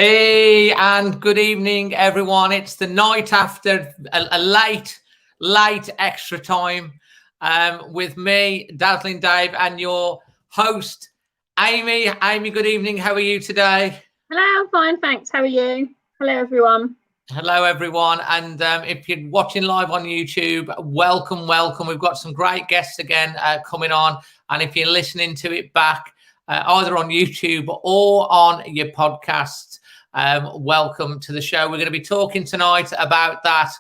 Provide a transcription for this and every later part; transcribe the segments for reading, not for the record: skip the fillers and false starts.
Hey, and good evening, everyone. It's the night after a late extra time with me, Dazzling Dave, and your host, Amy. Amy, good evening. How are you today? Hello, I'm fine, thanks. How are you? Hello, everyone. Hello, everyone. And if you're watching live on YouTube, welcome. We've got some great guests again coming on. And if you're listening to it back, either on YouTube or on your podcast, welcome to the show. We're going to be talking tonight about that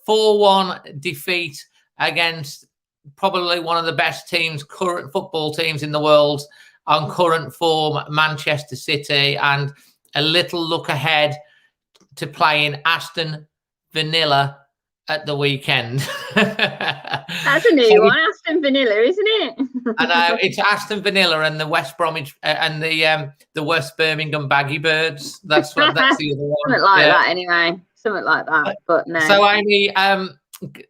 4-1 defeat against probably one of the best teams, current football teams in the world, on current form, Manchester City, and a little look ahead to playing Aston Villa at the weekend. That's a new one, Aston Villa, isn't it? I know, it's Aston Villa and the West Bromwich and the West Birmingham Baggy Birds. That's the other one. Something like that, anyway. Something like that. But no. So, Amy,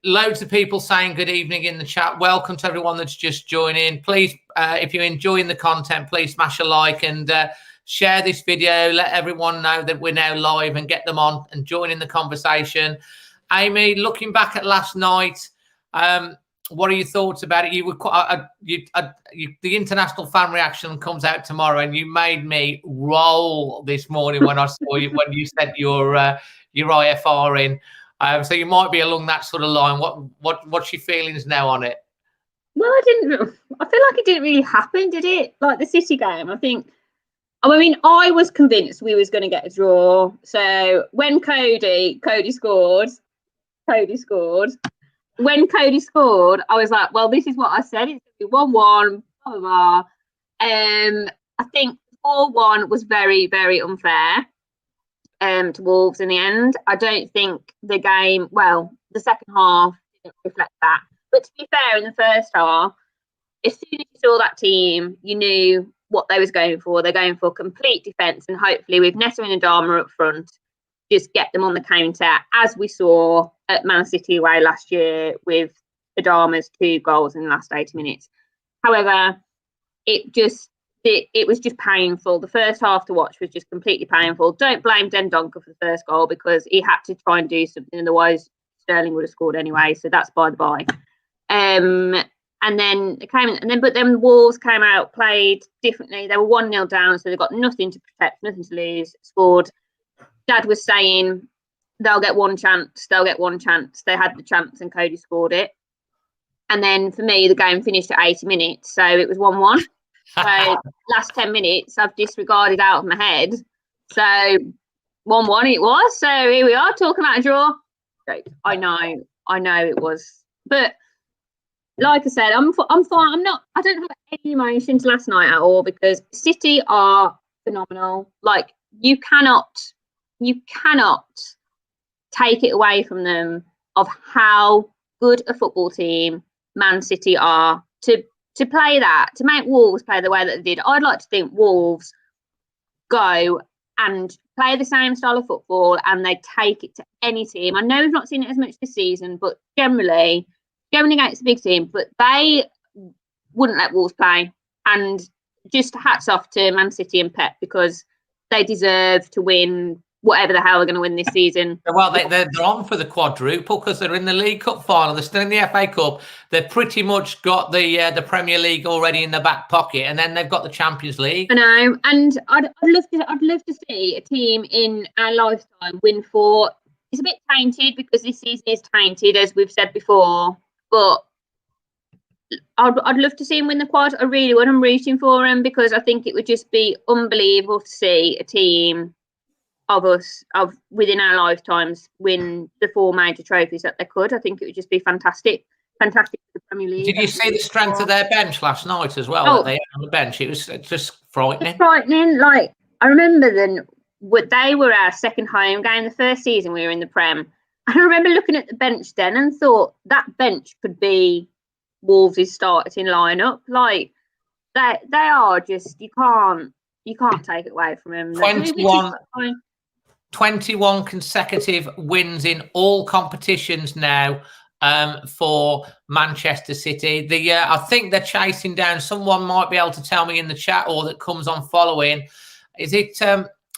loads of people saying good evening in the chat. Welcome to everyone that's just joining. Please, if you're enjoying the content, please smash a like and share this video. Let everyone know that we're now live and get them on and join in the conversation. Amy, looking back at last night, what are your thoughts about it? You were the international fan reaction comes out tomorrow, and you made me roll this morning when I saw you when you sent your IFR in. So you might be along that sort of line. What's your feelings now on it? Well, I feel like it didn't really happen, did it? Like the City game, I mean, I was convinced we was going to get a draw. So when Cody scored. When Cody scored, I was like, well, this is what I said. It's going to be 1-1, blah, blah, blah. I think 4-1 was very, very unfair to Wolves in the end. I don't think the game, the second half didn't reflect that. But to be fair, in the first half, as soon as you saw that team, you knew what they was going for. They're going for complete defence, and hopefully with Neto and Adama up front, just get them on the counter, as we saw at Man City away last year with Adama's 2 goals in the last 80 minutes. However, it was just painful. The first half to watch was just completely painful. Don't blame Dendoncker for the first goal, because he had to try and do something, otherwise Sterling would have scored anyway. So that's by the by. But then Wolves came out, played differently. They were 1-0 down, so they got nothing to protect, nothing to lose. Scored. Dad was saying they'll get one chance. They had the chance, and Cody scored it. And then for me, the game finished at 80 minutes, so it was 1-1. So last 10 minutes, I've disregarded out of my head. So 1-1 it was. So here we are talking about a draw. Great. I know it was, but. Like I said, I'm fine. I don't have any emotions last night at all, because City are phenomenal. Like, you cannot take it away from them of how good a football team Man City are to play that, to make Wolves play the way that they did. I'd like to think Wolves go and play the same style of football and they take it to any team. I know we've not seen it as much this season, but generally against a big team, but they wouldn't let Wolves play. And just hats off to Man City and Pep, because they deserve to win whatever the hell they're going to win this season. Well, they're on for the quadruple, because they're in the League Cup final. They're still in the FA Cup. They've pretty much got the Premier League already in the back pocket, and then they've got the Champions League. I know, and I'd love to see a team in our lifetime win 4. It's a bit tainted, because this season is tainted, as we've said before. But I'd love to see him win the quad. I really would. I'm rooting for him, because I think it would just be unbelievable to see a team of within our lifetimes win the 4 major trophies that they could. I think it would just be fantastic for the Premier League. Did you see the strength of their bench last night as well? That they had on the bench, it was just frightening. It's frightening. Like, I remember they were our second home game. The first season we were in the Prem. I remember looking at the bench then and thought that bench could be Wolves' starting lineup. Like, they are just, you can't take it away from them. 21 consecutive wins in all competitions now for Manchester City. I think they're chasing down, someone might be able to tell me in the chat or that comes on following, is it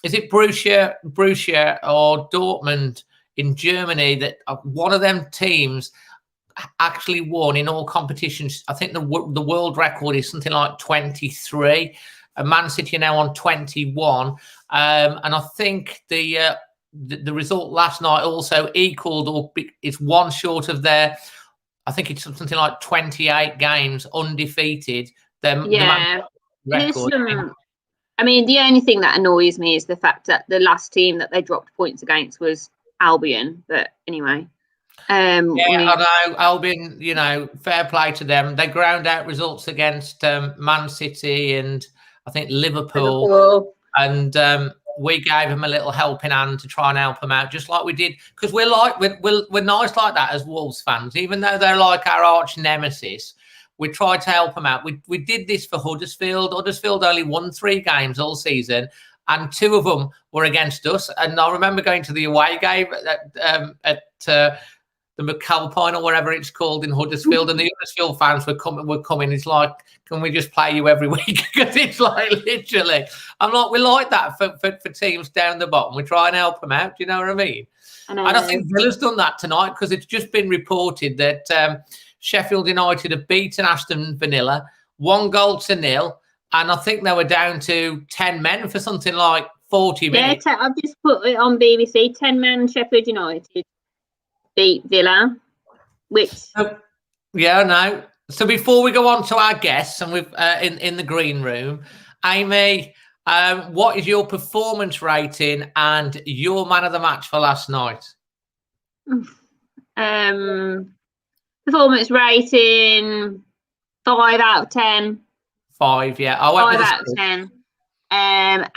is it Borussia or Dortmund in Germany that one of them teams actually won in all competitions. I think the world record is something like 23. Man City are now on 21, and I think the result last night also equaled, or it's one short of their. I think it's something like 28 games undefeated. The record. I mean, the only thing that annoys me is the fact that the last team that they dropped points against was Albion. But anyway. I know Albion, fair play to them. They ground out results against Man City and I think Liverpool. And we gave them a little helping hand to try and help them out, just like we did, because we're nice like that as Wolves fans, even though they're like our arch nemesis. We tried to help them out. We did this for Huddersfield. Huddersfield only won 3 games all season, and 2 of them were against us. And I remember going to the away game at the McAlpine or whatever it's called in Huddersfield, and the Huddersfield fans were coming. It's like, can we just play you every week? Because it's like literally, we like that for teams down the bottom. We try and help them out. Do you know what I mean? And I think Villa's done that tonight, because it's just been reported that Sheffield United have beaten Aston Villa 1-0, and I think they were down to 10 men for something like 40 minutes. Yeah, I've just put it on BBC. 10 men Sheffield United beat Villa, which I know. So before we go on to our guests, and we've in the green room, Amy, what is your performance rating and your man of the match for last night? Performance rating 5 out of 10. 5, yeah. 5 out of 10. And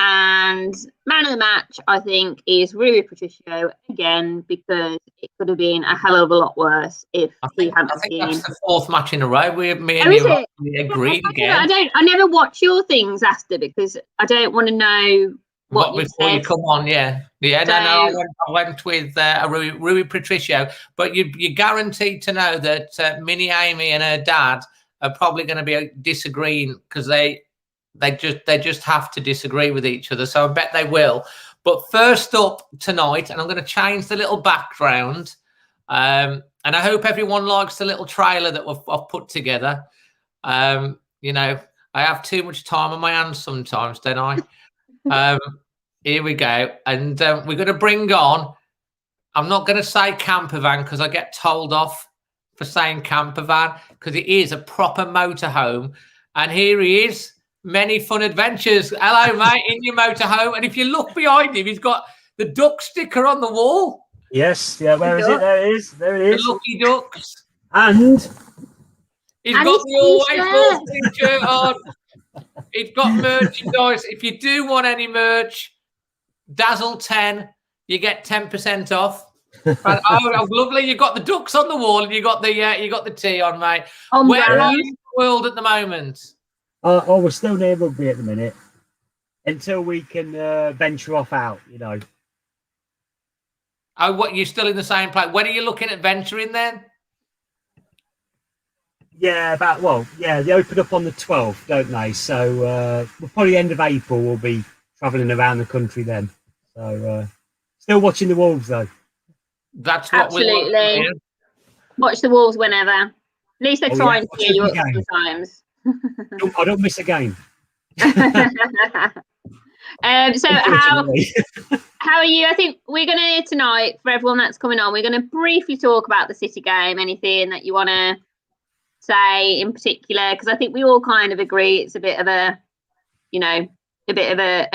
man of the match, I think, is Rui Patricio again, because it could have been a hell of a lot worse if he hadn't seen. That's the 4th match in a row. Me and you agreed again. I never watch your things, Asta, because I don't want to know what before you come on. Yeah. I went with Rui Patricio, but you're guaranteed to know that Mini Amy and her dad are probably going to be disagreeing, because they just have to disagree with each other. So I bet they will. But first up tonight, and I'm going to change the little background, and I hope everyone likes the little trailer that I've put together. I have too much time on my hands sometimes, don't I? Here we go. And we're going to bring on, I'm not going to say camper van, because I get told off for saying camper van, because it is a proper motorhome. And here he is. Many fun adventures. Hello, mate, in your motorhome. And if you look behind him, he's got the duck sticker on the wall. Yes, yeah, where is it? There it is. There it is. The lucky ducks. And he's got the Always Wolves shirt on. He's got merchandise. If you do want any merch, Dazzle 10, you get 10% off. Oh, lovely. You've got the ducks on the wall, and you got the tee on, mate. Where are you in the world at the moment? We're still near rugby at the minute, until we can venture off out, Oh, what? You're still in the same place? When are you looking at venturing then? Yeah, they open up on the 12th, don't they? So we'll probably end of April we'll be travelling around the country then. So still watching the Wolves though. That's what absolutely. Watch the Wolves whenever. At least they're trying to hear you up sometimes. I don't miss a game. So how are you? I think we're going to tonight, for everyone that's coming on, we're going to briefly talk about the City game. Anything that you want to say in particular? Because I think we all kind of agree it's a bit of a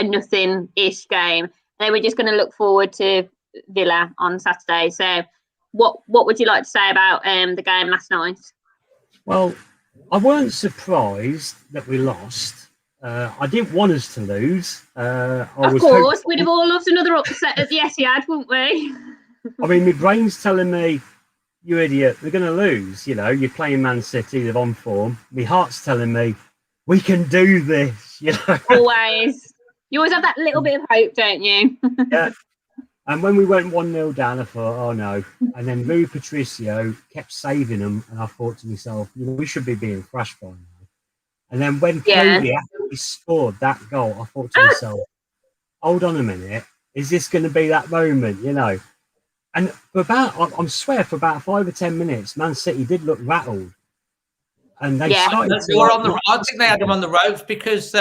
nothing-ish game. Then we're just going to look forward to Villa on Saturday. So what would you like to say about the game last night? Well, I weren't surprised that we lost. I didn't want us to lose. Of course, we'd have all loved another upset at the Etihad, wouldn't we? I mean, my brain's telling me, you idiot, they're going to lose. You're playing Man City, they're on form. My heart's telling me, we can do this. Always. You always have that little bit of hope, don't you? Yeah. And when we went 1-0 down, I thought, oh no. And then Rui Patricio kept saving them, and I thought to myself, we should be being thrashed by now. And then when Cody actually scored that goal, I thought to myself, hold on a minute, is this going to be that moment, you know? And for about, I swear, for about 5 or 10 minutes, Man City did look rattled. And they started they were on the. I think they had them on the ropes because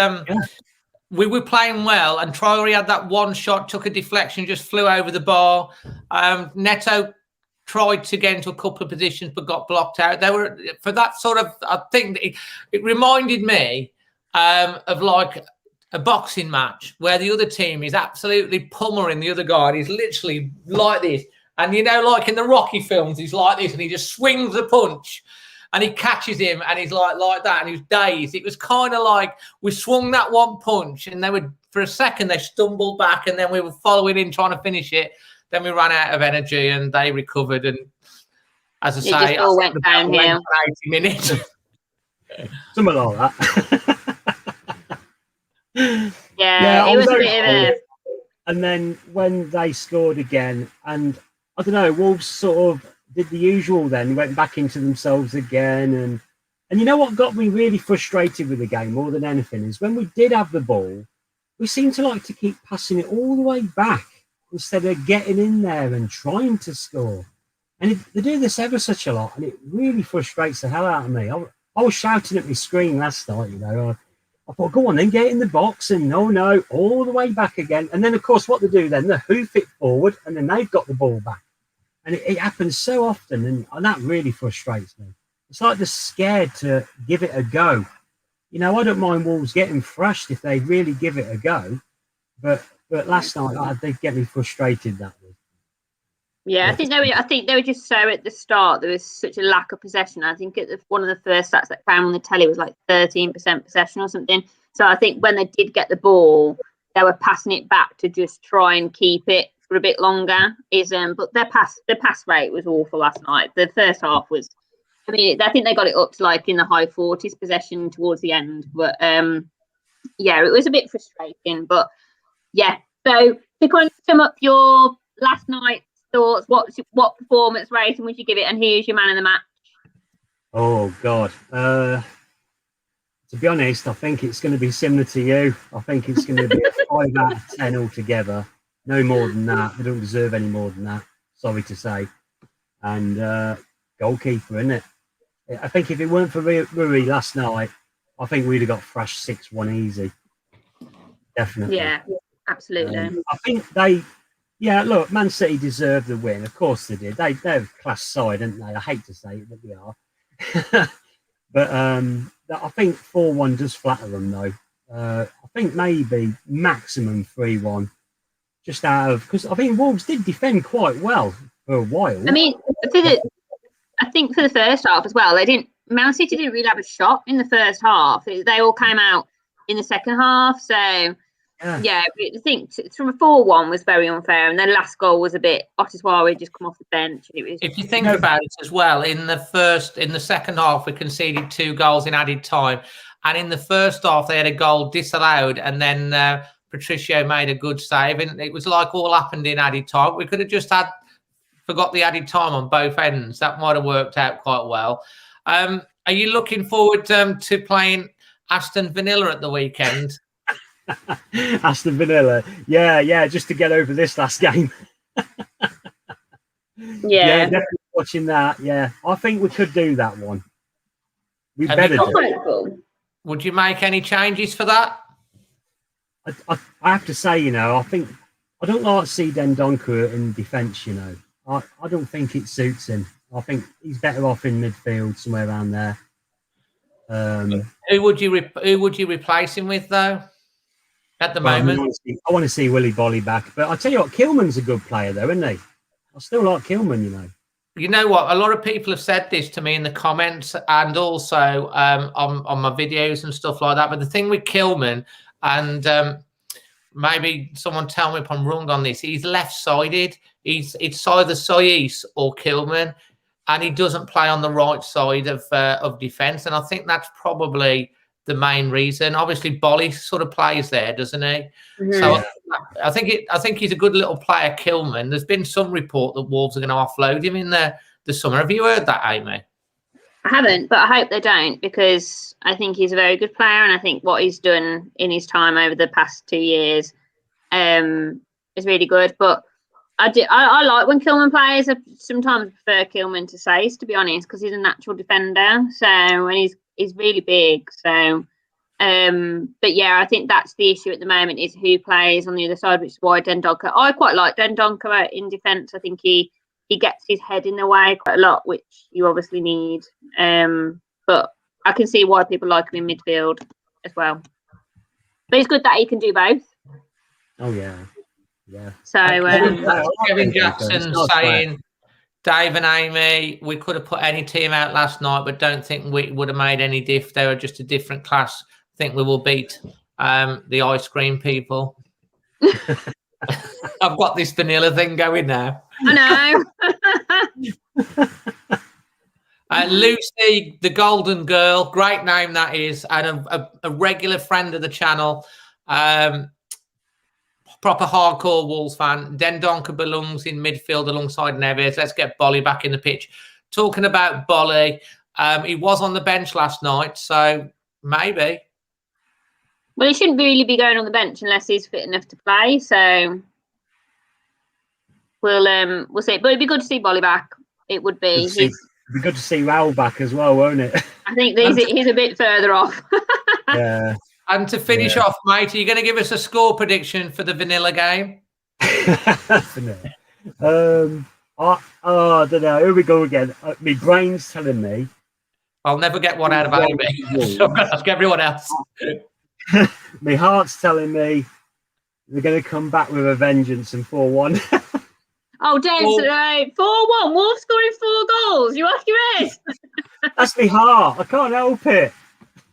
we were playing well, and Traore had that one shot, took a deflection, just flew over the bar. Neto tried to get into a couple of positions but got blocked out. They were, for that sort of, I think it reminded me of like a boxing match where the other team is absolutely pummeling the other guy, and he's literally like this. And you know, like in the Rocky films, he's like this, and he just swings a punch and he catches him, and he's like that, and he was dazed. It was kind of like we swung that one punch, and they would, for a second, they stumbled back, and then we were following in trying to finish it. Then we ran out of energy, and they recovered. And as I say, just all went downhill. 80 minutes. Something like that. Yeah, it was a bit of a. And then when they scored again, and I don't know, Wolves sort of did the usual. Then went back into themselves again, and you know what got me really frustrated with the game more than anything is when we did have the ball, we seemed to like to keep passing it all the way back instead of getting in there and trying to score. And they do this ever such a lot, and it really frustrates the hell out of me. I was shouting at my screen last night, you know. I thought, go on then, get in the box, and no, all the way back again. And then, of course, what they do then, they hoof it forward, and then they've got the ball back. And it happens so often, and that really frustrates me. It's like they're scared to give it a go. You know, I don't mind Wolves getting thrashed if they really give it a go, but last night they get me frustrated that way. Yeah, I think they were just so at the start there was such a lack of possession. I think one of the first stats that came on the telly was like 13% possession or something. So I think when they did get the ball, they were passing it back to just try and keep it for a bit longer. But their pass rate was awful last night. The first half was, I mean, I think they got it up to like in the high 40s possession towards the end. But yeah, it was a bit frustrating. But yeah, so to kind of sum up your last night's thoughts, what performance rating would you give it, and who's your man of the match? Oh God, to be honest, I think it's going to be similar to you. I think it's going to be a 5 out of 10 altogether. No more than that. They don't deserve any more than that. Sorry to say. And goalkeeper, isn't it? I think if it weren't for Rui last night, I think we'd have got thrashed 6-1 easy. Definitely. Yeah, absolutely. I think look, Man City deserved the win. Of course they did. They're a class side, aren't they? I hate to say it, but they are. But I think 4-1 does flatter them, though. I think maybe maximum 3-1. Just out of, because I think Wolves did defend quite well for a while. I mean, I think for the first half as well, Man City didn't really have a shot in the first half. They all came out in the second half. So, yeah I think from a 4-1 was very unfair. And then last goal was a bit, Otiswari just come off the bench. And it was, if you think about it as well, in the second half, we conceded 2 goals in added time. And in the first half, they had a goal disallowed. And then Patricio made a good save. And it was like all happened in added time. We could have just forgot the added time on both ends. That might have worked out quite well. Are you looking forward to playing Aston Villa at the weekend? Aston Villa, yeah, just to get over this last game. yeah, definitely watching that. Yeah, I think we could do that one. We better do. Would you make any changes for that? I have to say, you know, I don't like to see Dendoncker in defence. You know, I don't think it suits him. I think he's better off in midfield, somewhere around there. Who would you replace him with, though? At the moment, I want to see Willy Bolly back. But I tell you what, Kilman's a good player, though, isn't he? I still like Kilman, you know. You know what? A lot of people have said this to me in the comments and also on my videos and stuff like that. But the thing with Kilman, and maybe someone tell me if I'm wrong on this, he's left-sided. It's either Soyis or Kilman, and he doesn't play on the right side of defence. And I think that's probably the main reason. Obviously, Bolly sort of plays there, doesn't he? Mm-hmm. So I think he's a good little player, Kilman. There's been some report that Wolves are going to offload him in the summer. Have you heard that, Amy? I haven't, but I hope they don't, because I think he's a very good player, and I think what he's done in his time over the past 2 years is really good. But I like when Kilman plays. I sometimes prefer Kilman to Sace, to be honest, because he's a natural defender. So and he's really big. So but yeah, I think that's the issue at the moment is who plays on the other side, which is why Dendoncker. I quite like Dendoncker in defence. I think he gets his head in the way quite a lot, which you obviously need. But I can see why people like him in midfield as well. But it's good that he can do both. Oh yeah. Yeah. So Kevin Jackson saying, Dave and Amy, we could have put any team out last night, but don't think we would have made any diff. They were just a different class. I think we will beat the ice cream people. I've got this vanilla thing going now. I know. Lucy, the Golden Girl, great name that is, and a regular friend of the channel. Proper hardcore Wolves fan. Dendoncker belongs in midfield alongside Neves. Let's get Bolly back in the pitch. Talking about Bolly, he was on the bench last night, so maybe. Well, he shouldn't really be going on the bench unless he's fit enough to play. So we'll see. But it'd be good to see Bolly back. It would be. It'd be good to see Raul back as well, won't it? I think he's a bit further off. Yeah. And to finish off, mate, are you going to give us a score prediction for the vanilla game? I don't know. Here we go again. My brain's telling me. I'll never get one out of Amy. So I'm going to ask everyone else. My heart's telling me they're going to come back with a vengeance and 4-1. Oh, Dave, 4-1. Wolves scoring 4 goals. You off your head? That's my heart. I can't help it.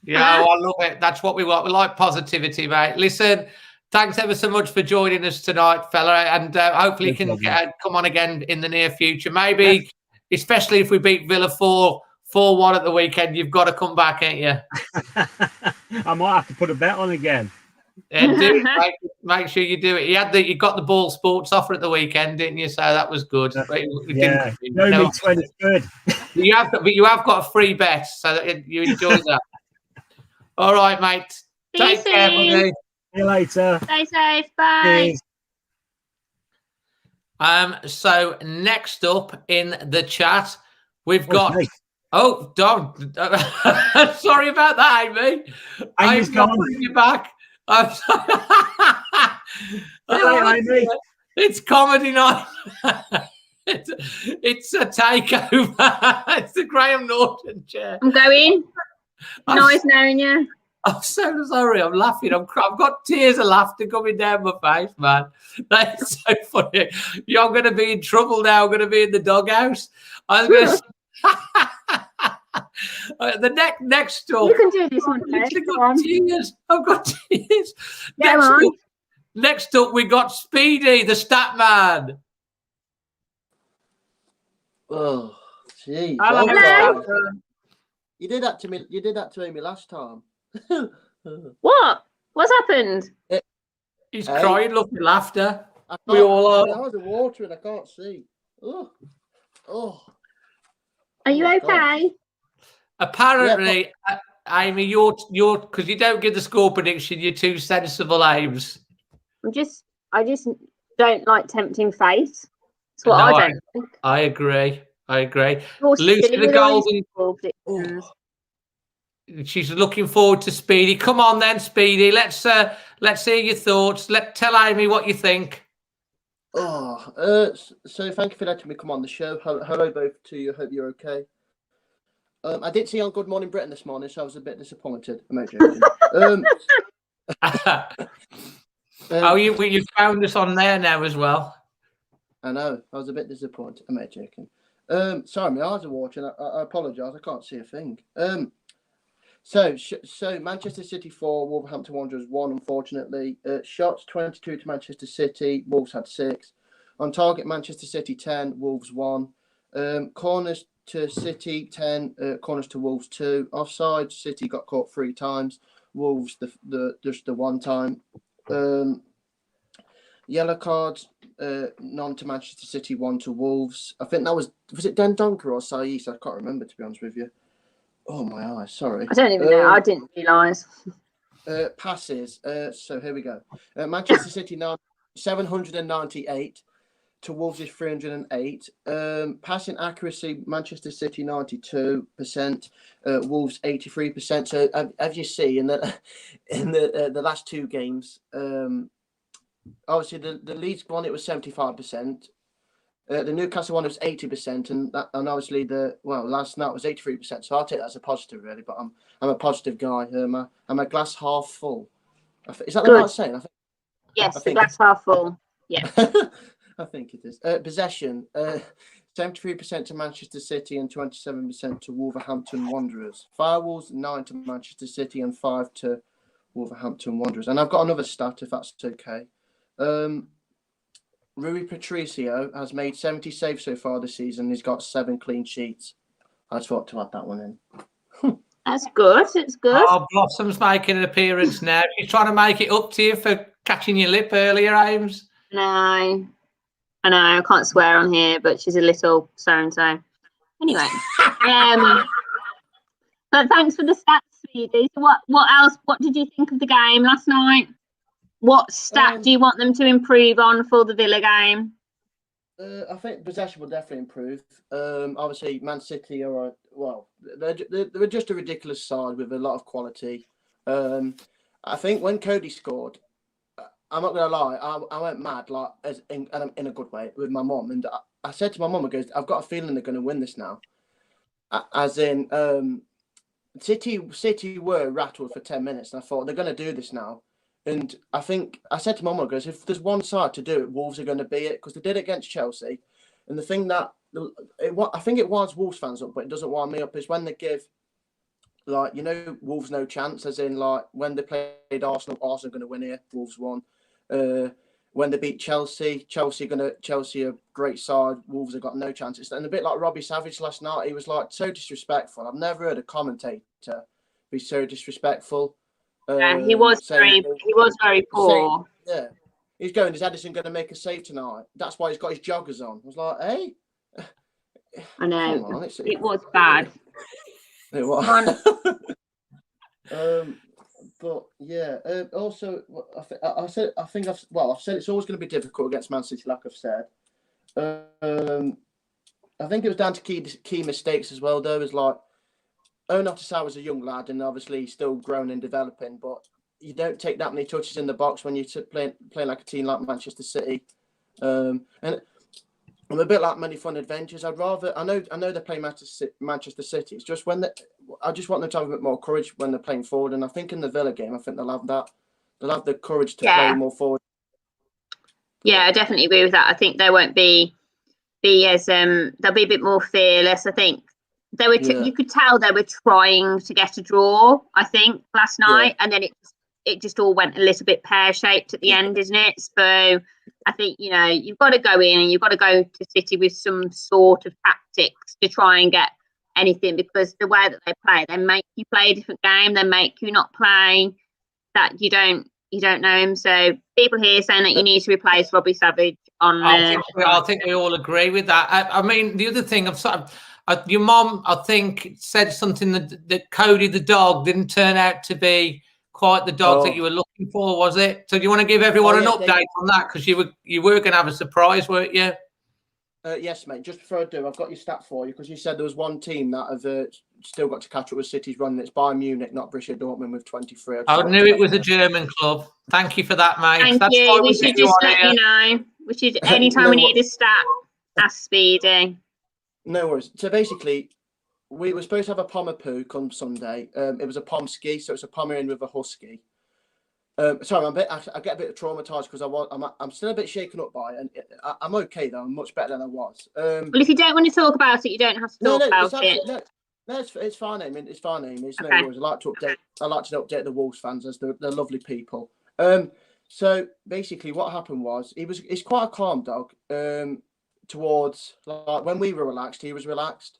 Yeah, I love it. That's what we want. We like positivity, mate. Listen, thanks ever so much for joining us tonight, fella, and hopefully you can come on again in the near future. Maybe, especially if we beat Villa 4-1 at the weekend, you've got to come back, ain't you? I might have to put a bet on again. Yeah, do it, make sure you do it. You got the Ball Sports offer at the weekend, didn't you? So that was good. Yeah, no, 20 good. You have got a free bet, so that you enjoy that. All right, mate. Take care, buddy. See you later. Stay safe. Bye. Cheers. So next up in the chat, we've got. Oh, Dom. Sorry about that, Amy. I'm not bringing you back. I'm sorry. Amy. It's comedy night. It's a takeover. It's the Graham Norton chair. I'm going. Nice knowing you. I'm so sorry. I'm laughing. I've got tears of laughter coming down my face, man. That's so funny. You're going to be in trouble now. I'm going to be in the doghouse. I'm going to. The next up. You can do this one. I've got tears. Next up, we got Speedy, the stat man. Oh, jeez. Hello. You did that to me. You did that to Amy last time. What? What's happened? He's crying, looking laughter. We all are. My eyes are watering. I can't see. Oh. Are you okay? Apparently, Amy, you're because you don't give the score prediction. You're too sensible, Ames. I just don't like tempting fate. That's what I don't think. I agree. Lucy the Golden. She's looking forward to Speedy. Come on then, Speedy. Let's hear your thoughts. Tell Amy what you think. So thank you for letting me come on the show. Hello both to you. Hope you're okay. I did see on Good Morning Britain this morning, so I was a bit disappointed. I'm not joking. You found us on there now as well. I know. I was a bit disappointed. I'm not joking. Sorry, my eyes are watering. I apologise. I can't see a thing. So Manchester City 4, Wolverhampton Wanderers 1, unfortunately. Shots 22 to Manchester City, Wolves had 6. On target, Manchester City 10, Wolves 1. Corners to City 10, corners to Wolves 2. Offside, City got caught 3 times, Wolves just the 1 time. Yellow cards, none to Manchester City, 1 to Wolves. I think that was it Dendoncker or Saïs? I can't remember, to be honest with you. Oh, my eyes, sorry. I don't even know. I didn't realise. Passes. So here we go. Manchester City 798 to Wolves' 308. Passing accuracy, Manchester City 92%, Wolves 83%. So as you see in the last two games, obviously the Leeds one, it was 75%. The Newcastle one was 80%, and obviously last night was 83%. So I'll take that as a positive, really. But I'm a positive guy. I'm a glass half full. Is that the right saying? Yes, the glass half full. Yeah, I think it is. Possession, 73% to Manchester City and 27% to Wolverhampton Wanderers. Firewalls 9 to Manchester City and 5 to Wolverhampton Wanderers. And I've got another stat, if that's okay. Rui Patricio has made 70 saves so far this season. He's got 7 clean sheets. I just thought to add that one in. that's good. It's good. Oh, Blossom's making an appearance now. She's trying to make it up to you for catching your lip earlier, Ames. No, I know. I can't swear on here, but she's a little so-and-so. Anyway, but thanks for the stats, Speedy. So what else? What did you think of the game last night? What stat do you want them to improve on for the Villa game? I think possession will definitely improve. Obviously, Man City are they're just a ridiculous side with a lot of quality. I think when Cody scored, I'm not gonna lie, I went mad, like in a good way, with my mum, and I said to my mum, I've got a feeling they're going to win this now. As in, City were rattled for 10 minutes, and I thought they're going to do this now. And I think I said to my mum, if there's one side to do it, Wolves are going to be it, because they did it against Chelsea. And the thing that I think it winds Wolves fans up, but it doesn't wind me up, is when they give, Wolves no chance, as in, when they played Arsenal are going to win here, Wolves won. When they beat Chelsea a great side, Wolves have got no chances. And a bit like Robbie Savage last night, he was so disrespectful. I've never heard a commentator be so disrespectful. Yeah, he was very poor. He's going, is Edison going to make a save tonight? That's why he's got his joggers on. I was like, hey. I know. It was bad. It was. But yeah, also I've said it's always going to be difficult against Man City, like I've said. I think it was down to key mistakes as well, though. Is Onatisau was a young lad, and obviously still growing and developing, but you don't take that many touches in the box when you're playing like a team like Manchester City. And I'm a bit like Many Fun Adventures. I know they play Manchester City. It's just I just want them to have a bit more courage when they're playing forward. And I think in the Villa game, I think they'll have that. They'll have the courage to play more forward. Yeah, I definitely agree with that. I think they won't be as they'll be a bit more fearless. I think they were. You could tell they were trying to get a draw, I think, last night, and then it just all went a little bit pear-shaped at the end, isn't it? So I think, you've got to go in and you've got to go to City with some sort of tactics to try and get anything, because the way that they make you play a different game. They make you not play that you don't know him. So people here saying that you need to replace Robbie Savage on. I think we all agree with that. I mean, the other thing, your mom, I think, said something that Cody the dog didn't turn out to be quite the dog that you were looking for, was it? So do you want to give everyone an update on that? Because you were going to have a surprise, weren't you? Yes, mate. Just before I do, I've got your stat for you, because you said there was one team that have still got to catch up with City's run. It's Bayern Munich, not Borussia Dortmund, with 23. I knew it was a German club. Thank you for that, mate. Thank you. We should just let you know. We should, anytime we need a stat, ask Speedy. No worries. So basically, we were supposed to have a Pommerpoo come Sunday. It was a Pomsky, so it's a Pomeranian with a Husky. Sorry, I get a bit traumatized because I'm still a bit shaken up by it, and I'm okay though. I'm much better than I was. Well, if you don't want to talk about it, you don't have to talk about it. No, it's fine, Amy. It's fine, Amy. It's no worries. I like to update the Wolves fans, as they're lovely people. So basically, what happened was he's quite a calm dog. Towards when we were relaxed, he was relaxed.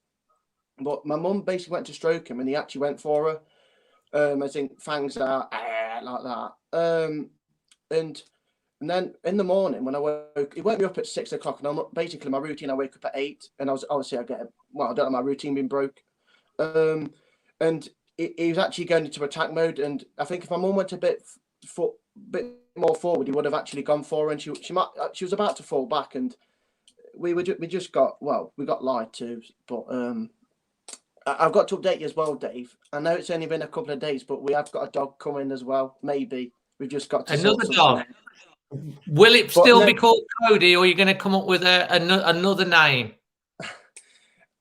But my mum basically went to stroke him, and he actually went for her. I think fangs out like that. And then in the morning when I woke, he woke me up at 6 o'clock, and basically my routine, I wake up at 8, and I don't know, my routine being broke. And he was actually going into attack mode, and I think if my mum went a bit more forward, he would have actually gone for her, and she was about to fall back, and we got lied to. But I've got to update you as well, Dave. I know it's only been a couple of days, but we have got a dog coming as well. Maybe we've just got to another dog. Will it still be called Cody, or are you going to come up with another name?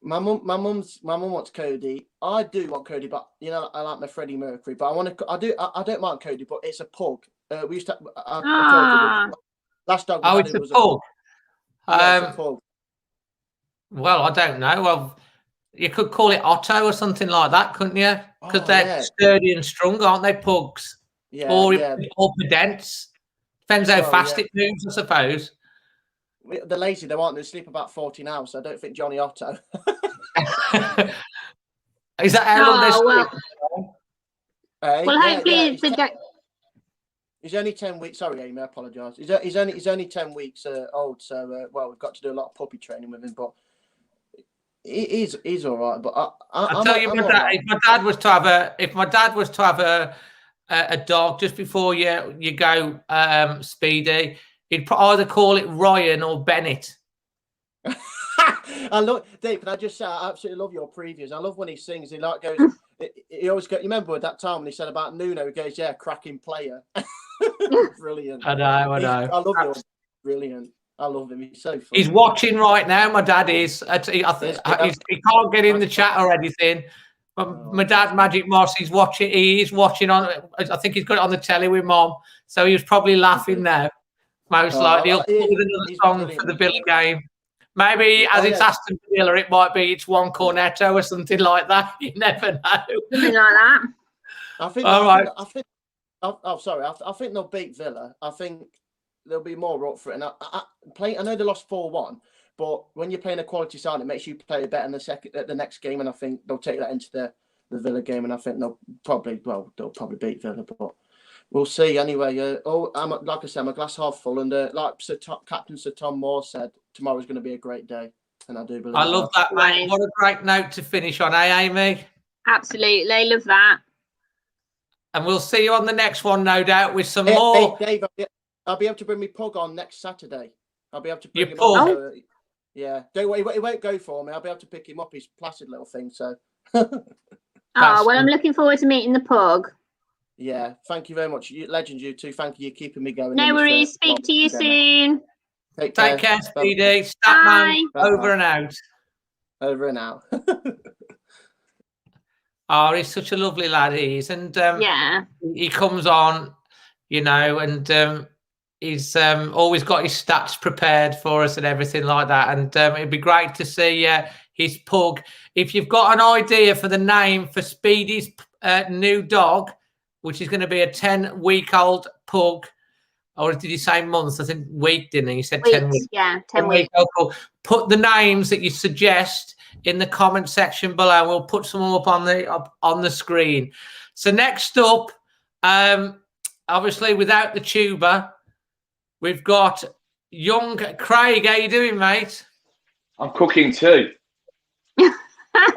My mum wants Cody. I do want Cody, but I like my Freddie Mercury. But I don't mind Cody, but it's a pug. We used to. I told you, last dog. It's a pug. It's a pug. Well, I don't know. Well, you could call it Otto or something like that, couldn't you? Because they're sturdy and strong, aren't they, pugs? Yeah. Or pedants. Depends how fast it moves, I suppose. They're lazy, they aren't. They sleep about 40 hours, so I don't think Johnny Otto. Is that how long they sleep? Well, hopefully he's only 10 weeks. Sorry, Amy, I apologise. He's only 10 weeks old, so we've got to do a lot of puppy training with him, but he's all right. But I'll tell you, if my dad was to have a dog just before you go, Speedy, he'd either call it Ryan or Bennett. I love Dave. Can I just say I absolutely love your previews. I love when he sings. He goes. He always goes. You remember at that time when he said about Nuno? He goes, "Yeah, cracking player." Brilliant. I know. I love him. Brilliant. I love him. He's so funny. He's watching right now. My dad is. He can't get in the chat or anything. But my dad, Magic Moss, he's watching. He is watching on. I think he's got it on the telly with Mom. So he was probably laughing now. Most likely, he'll put another song for the Villa game. Maybe as it's Aston Villa, it might be it's One Cornetto or something like that. You never know. Something like that. I think. All right. I think. Sorry. I think they'll beat Villa. I think there'll be more up for it. And I know they lost 4-1, but when you're playing a quality side, it makes you play better in the next game. And I think they'll take that into the Villa game. And I think they'll probably beat Villa, but. We'll see anyway. Like I said, I'm a glass half full, and like Captain Sir Tom Moore said, tomorrow's going to be a great day, and I do believe. I love that, mate. What a great note to finish on, Amy? Absolutely, love that. And we'll see you on the next one, no doubt, with some more. Hey, Dave, I'll be able to bring my pug on next Saturday. I'll be able to bring him on. So, yeah, don't worry, he won't go for me. I'll be able to pick him up. He's a placid little thing. So. I'm looking forward to meeting the pug. Yeah, thank you very much. Legend, you too. Thank you. You're keeping me going. No worries. Speak to you soon. Take care, Speedy. Statman, over and out. Over and out. He's such a lovely lad, he is. And he comes on, and he's always got his stats prepared for us and everything like that. And it'd be great to see his pug. If you've got an idea for the name for Speedy's new dog, which is going to be a 10-week-old pug, or did he say months? I think week, didn't he? He said 10 weeks. Yeah, 10 weeks. Put the names that you suggest in the comment section below. And we'll put some up on the screen. So next up, obviously without the tuber, we've got young Craig. How you doing, mate? I'm cooking tea.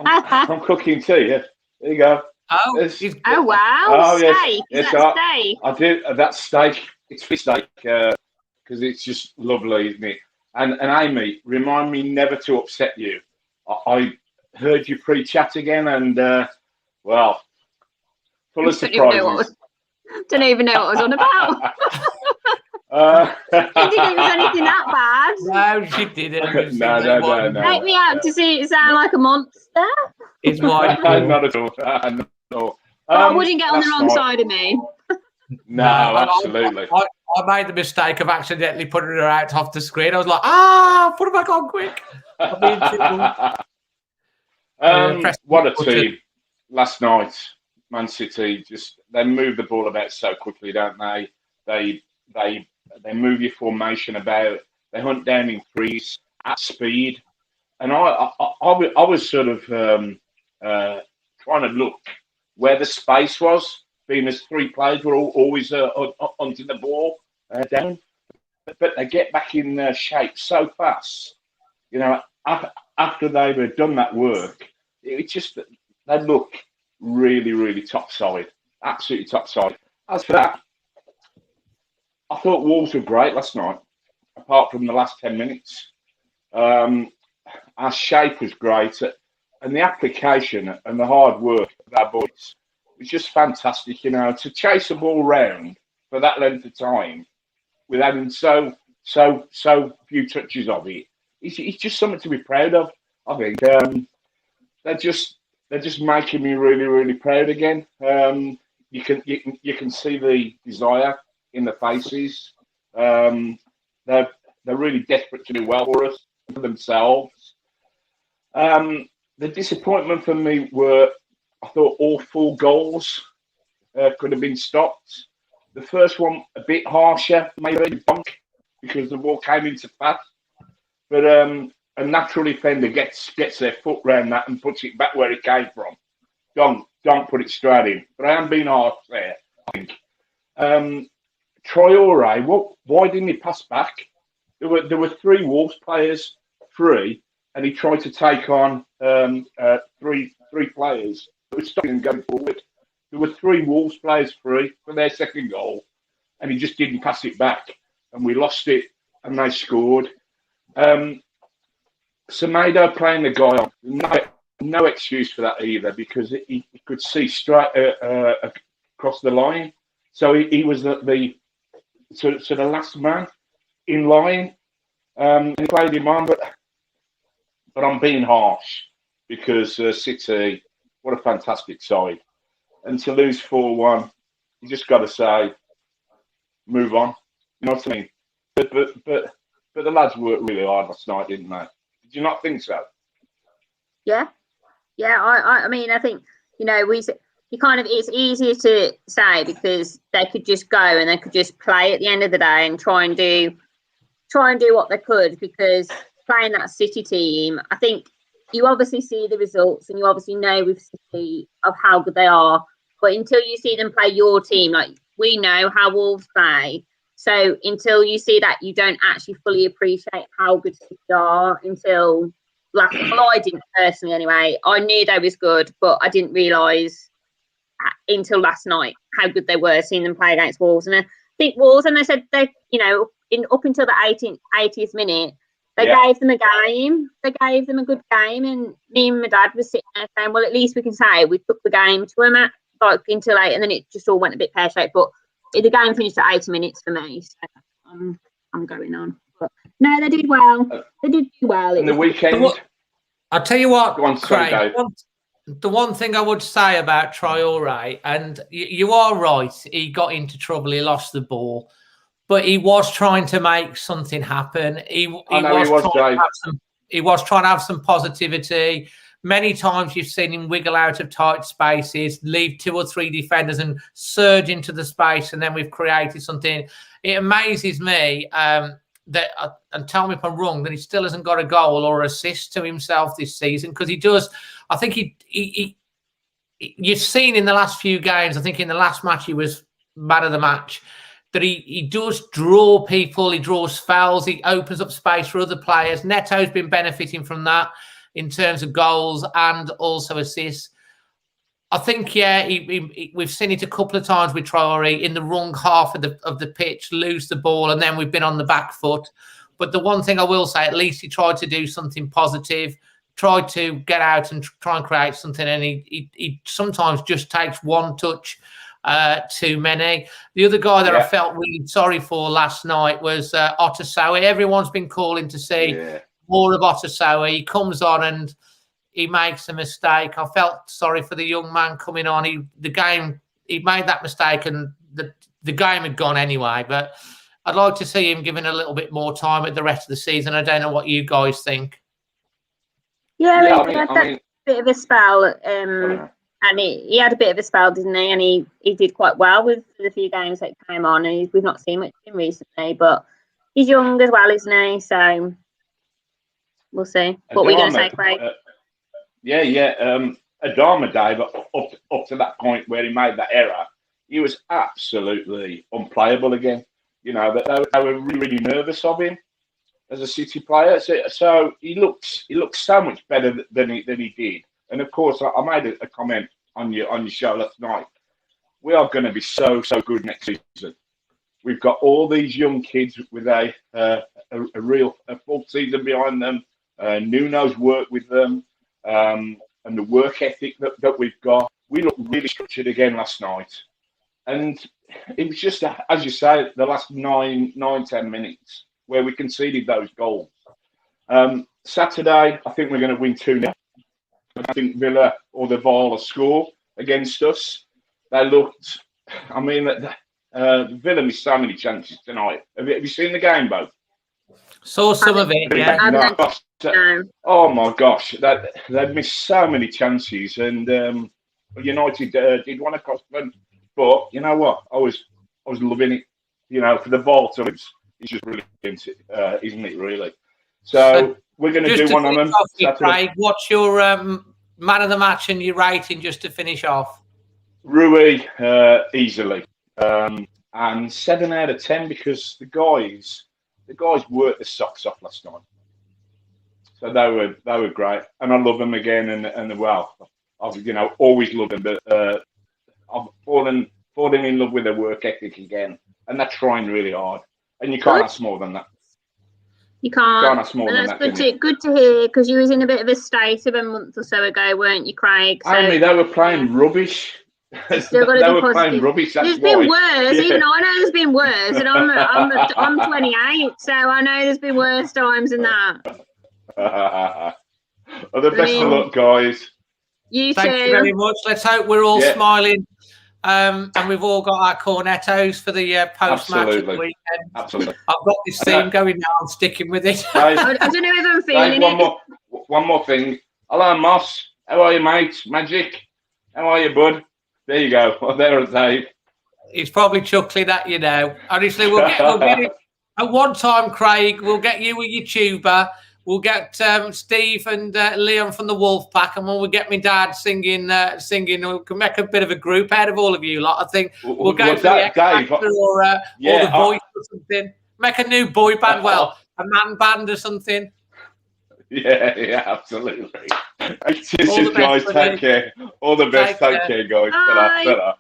I'm cooking tea. Yeah, there you go. Oh wow! Oh steak. Yes, Steak? I do that steak. It's fish steak because it's just lovely, isn't it? And Amy, remind me never to upset you. I heard you pre-chat again, and full of surprises. Don't even know what I was on about. You didn't think it was anything that bad. No, she didn't. No. Take me out to see it sound like a monster. It's why not at all. Not at all. I wouldn't get on the wrong side of me. No, absolutely. I made the mistake of accidentally putting her out off the screen. I was like, put her back on quick. What a team. Last night, Man City, they move the ball about so quickly, don't they? They move your formation about. They hunt down in threes at speed. And I was sort of trying to look where the space was, being as three players were always onto the ball down. But they get back in shape so fast. After they've done that work, it's just they look really, really top side, absolutely top side. As for that, I thought Wolves were great last night, apart from the last 10 minutes. Our shape was great, and the application and the hard work of our boys was just fantastic. You know, to chase the ball round for that length of time with having so few touches of it, it's just something to be proud of. I think they're just making me really, really proud again. You can see the desire in the faces. They're really desperate to do well for us, for themselves. The disappointment for me were, I thought all 4 goals could have been stopped. The first one a bit harsher, maybe because the ball came into pass. But a natural defender gets their foot round that and puts it back where it came from. Don't put it straight in. But I am being harsh there, I think. Traore, why didn't he pass back? There were 3 Wolves players free, and he tried to take on 3 players that were stopping and going forward. There were 3 Wolves players free for their second goal, and he just didn't pass it back, and we lost it, and they scored. Semedo playing the guy on, no excuse for that either, because he could see straight across the line. So he was the last man in line, and he played him on. But I'm being harsh because City, what a fantastic side, and to lose 4-1, you just got to say, move on. You know what I mean? But the lads worked really hard last night, didn't they? Did you not think so? Yeah. I mean, I think, you know, it's easier to say because they could just go and they could just play at the end of the day and try and do what they could, because playing that City team, I think you obviously see the results and you obviously know with City of how good they are, but until you see them play your team, like we know how Wolves play. So until you see that, you don't actually fully appreciate how good they are until last. Well, I didn't personally anyway. I knew they was good, but I didn't realise until last night how good they were, seeing them play against Wolves. And I think Wolves, and they said they, you know, up until the 80th minute, they gave them a game. They gave them a good game, and me and my dad was sitting there saying, well, at least we can say we took the game to them at like until 8, and then it just all went a bit pear-shaped. But the game finished at 80 minutes for me, so I'm going on. But no, they did well. They did do well. In the weekend, I'll tell you what, go on, Craig, the one thing I would say about Traore, and you are right, he got into trouble, he lost the ball, but he was trying to make something happen. He was trying to have some positivity. Many times you've seen him wiggle out of tight spaces, leave 2 or 3 defenders and surge into the space, and then we've created something. It amazes me that, and tell me if I'm wrong, that he still hasn't got a goal or assist to himself this season, because he does. I think he you've seen in the last few games, I think in the last match he was man of the match, that he does draw people, he draws fouls, he opens up space for other players. Neto's been benefiting from that in terms of goals and also assists. I think, we've seen it a couple of times with Traore in the wrong half of the pitch, lose the ball, and then we've been on the back foot. But the one thing I will say, at least he tried to do something positive, tried to get out and try and create something, and he sometimes just takes one touch too many. The other guy that I felt really sorry for last night was Otasowie. Everyone's been calling to see more of Otasowie. He comes on and he makes a mistake. I felt sorry for the young man coming on. He made that mistake, and the game had gone anyway. But I'd like to see him given a little bit more time at the rest of the season. I don't know what you guys think. Yeah, he had a bit of a spell, and he had a bit of a spell, didn't he? And he did quite well with the few games that came on. And we've not seen much of him recently, but he's young as well, isn't he? So we'll see. What were you going to say, Craig? Adama, Dave, up to that point where he made that error, he was absolutely unplayable again. You know, they were really, really nervous of him as a City player. So he looks so much better than he did. And of course, I made a comment on your show last night. We are going to be so good next season. We've got all these young kids with a full season behind them. Nuno's worked with them, and the work ethic that we've got. We looked really structured again last night, and it was just, as you say, the last 9-10 minutes where we conceded those goals. Saturday, I think we're going to win 2-0. I think Villa or the Villa score against us. They looked, I mean, Villa missed so many chances tonight. Have you seen the game, Bo? Saw some of it, yeah. No. Oh my gosh, they missed so many chances, and United did want to cost them. But you know what? I was loving it. You know, for the vault, it's just brilliant, isn't it? Really. So we're going to do one on them. Craig, what's your man of the match and your rating just to finish off? Rui, easily, and 7 out of 10 because the guys worked the socks off last night. So they were great, and I love them again. And well, I've always loved them, but I've fallen in love with their work ethic again, and they're trying really hard. And you can't ask more than that. You can't ask more than that. Good to hear, because you was in a bit of a state of a month or so ago, weren't you, Craig? So Amy, they were playing rubbish. Still got to be positive. Playing rubbish. There's been worse. Yeah. Even I know there's been worse, and I'm 28, so I know there's been worse times than that. Well, the best of luck, guys. Thank you very much. Let's hope we're all smiling, and we've all got our cornettos for the post-match of the weekend. Absolutely. I've got this theme going now. I'm sticking with it. I don't know if I'm feeling it. One more thing. Hello, Moss. How are you, mate? Magic. How are you, bud? There you go. Well, there is Dave. He's probably chuckling at you now. Honestly, we'll get it. At one time, Craig, we'll get you with your tuba. We'll get Steve and Leon from the Wolf Pack, and we'll get my dad singing. We can make a bit of a group out of all of you lot. I think we'll go for the X Factor or the Voice or something. Make a new boy band, a man band or something. Yeah, absolutely. Cheers, guys. Take care. All the best. Take care, guys. Ta-ra.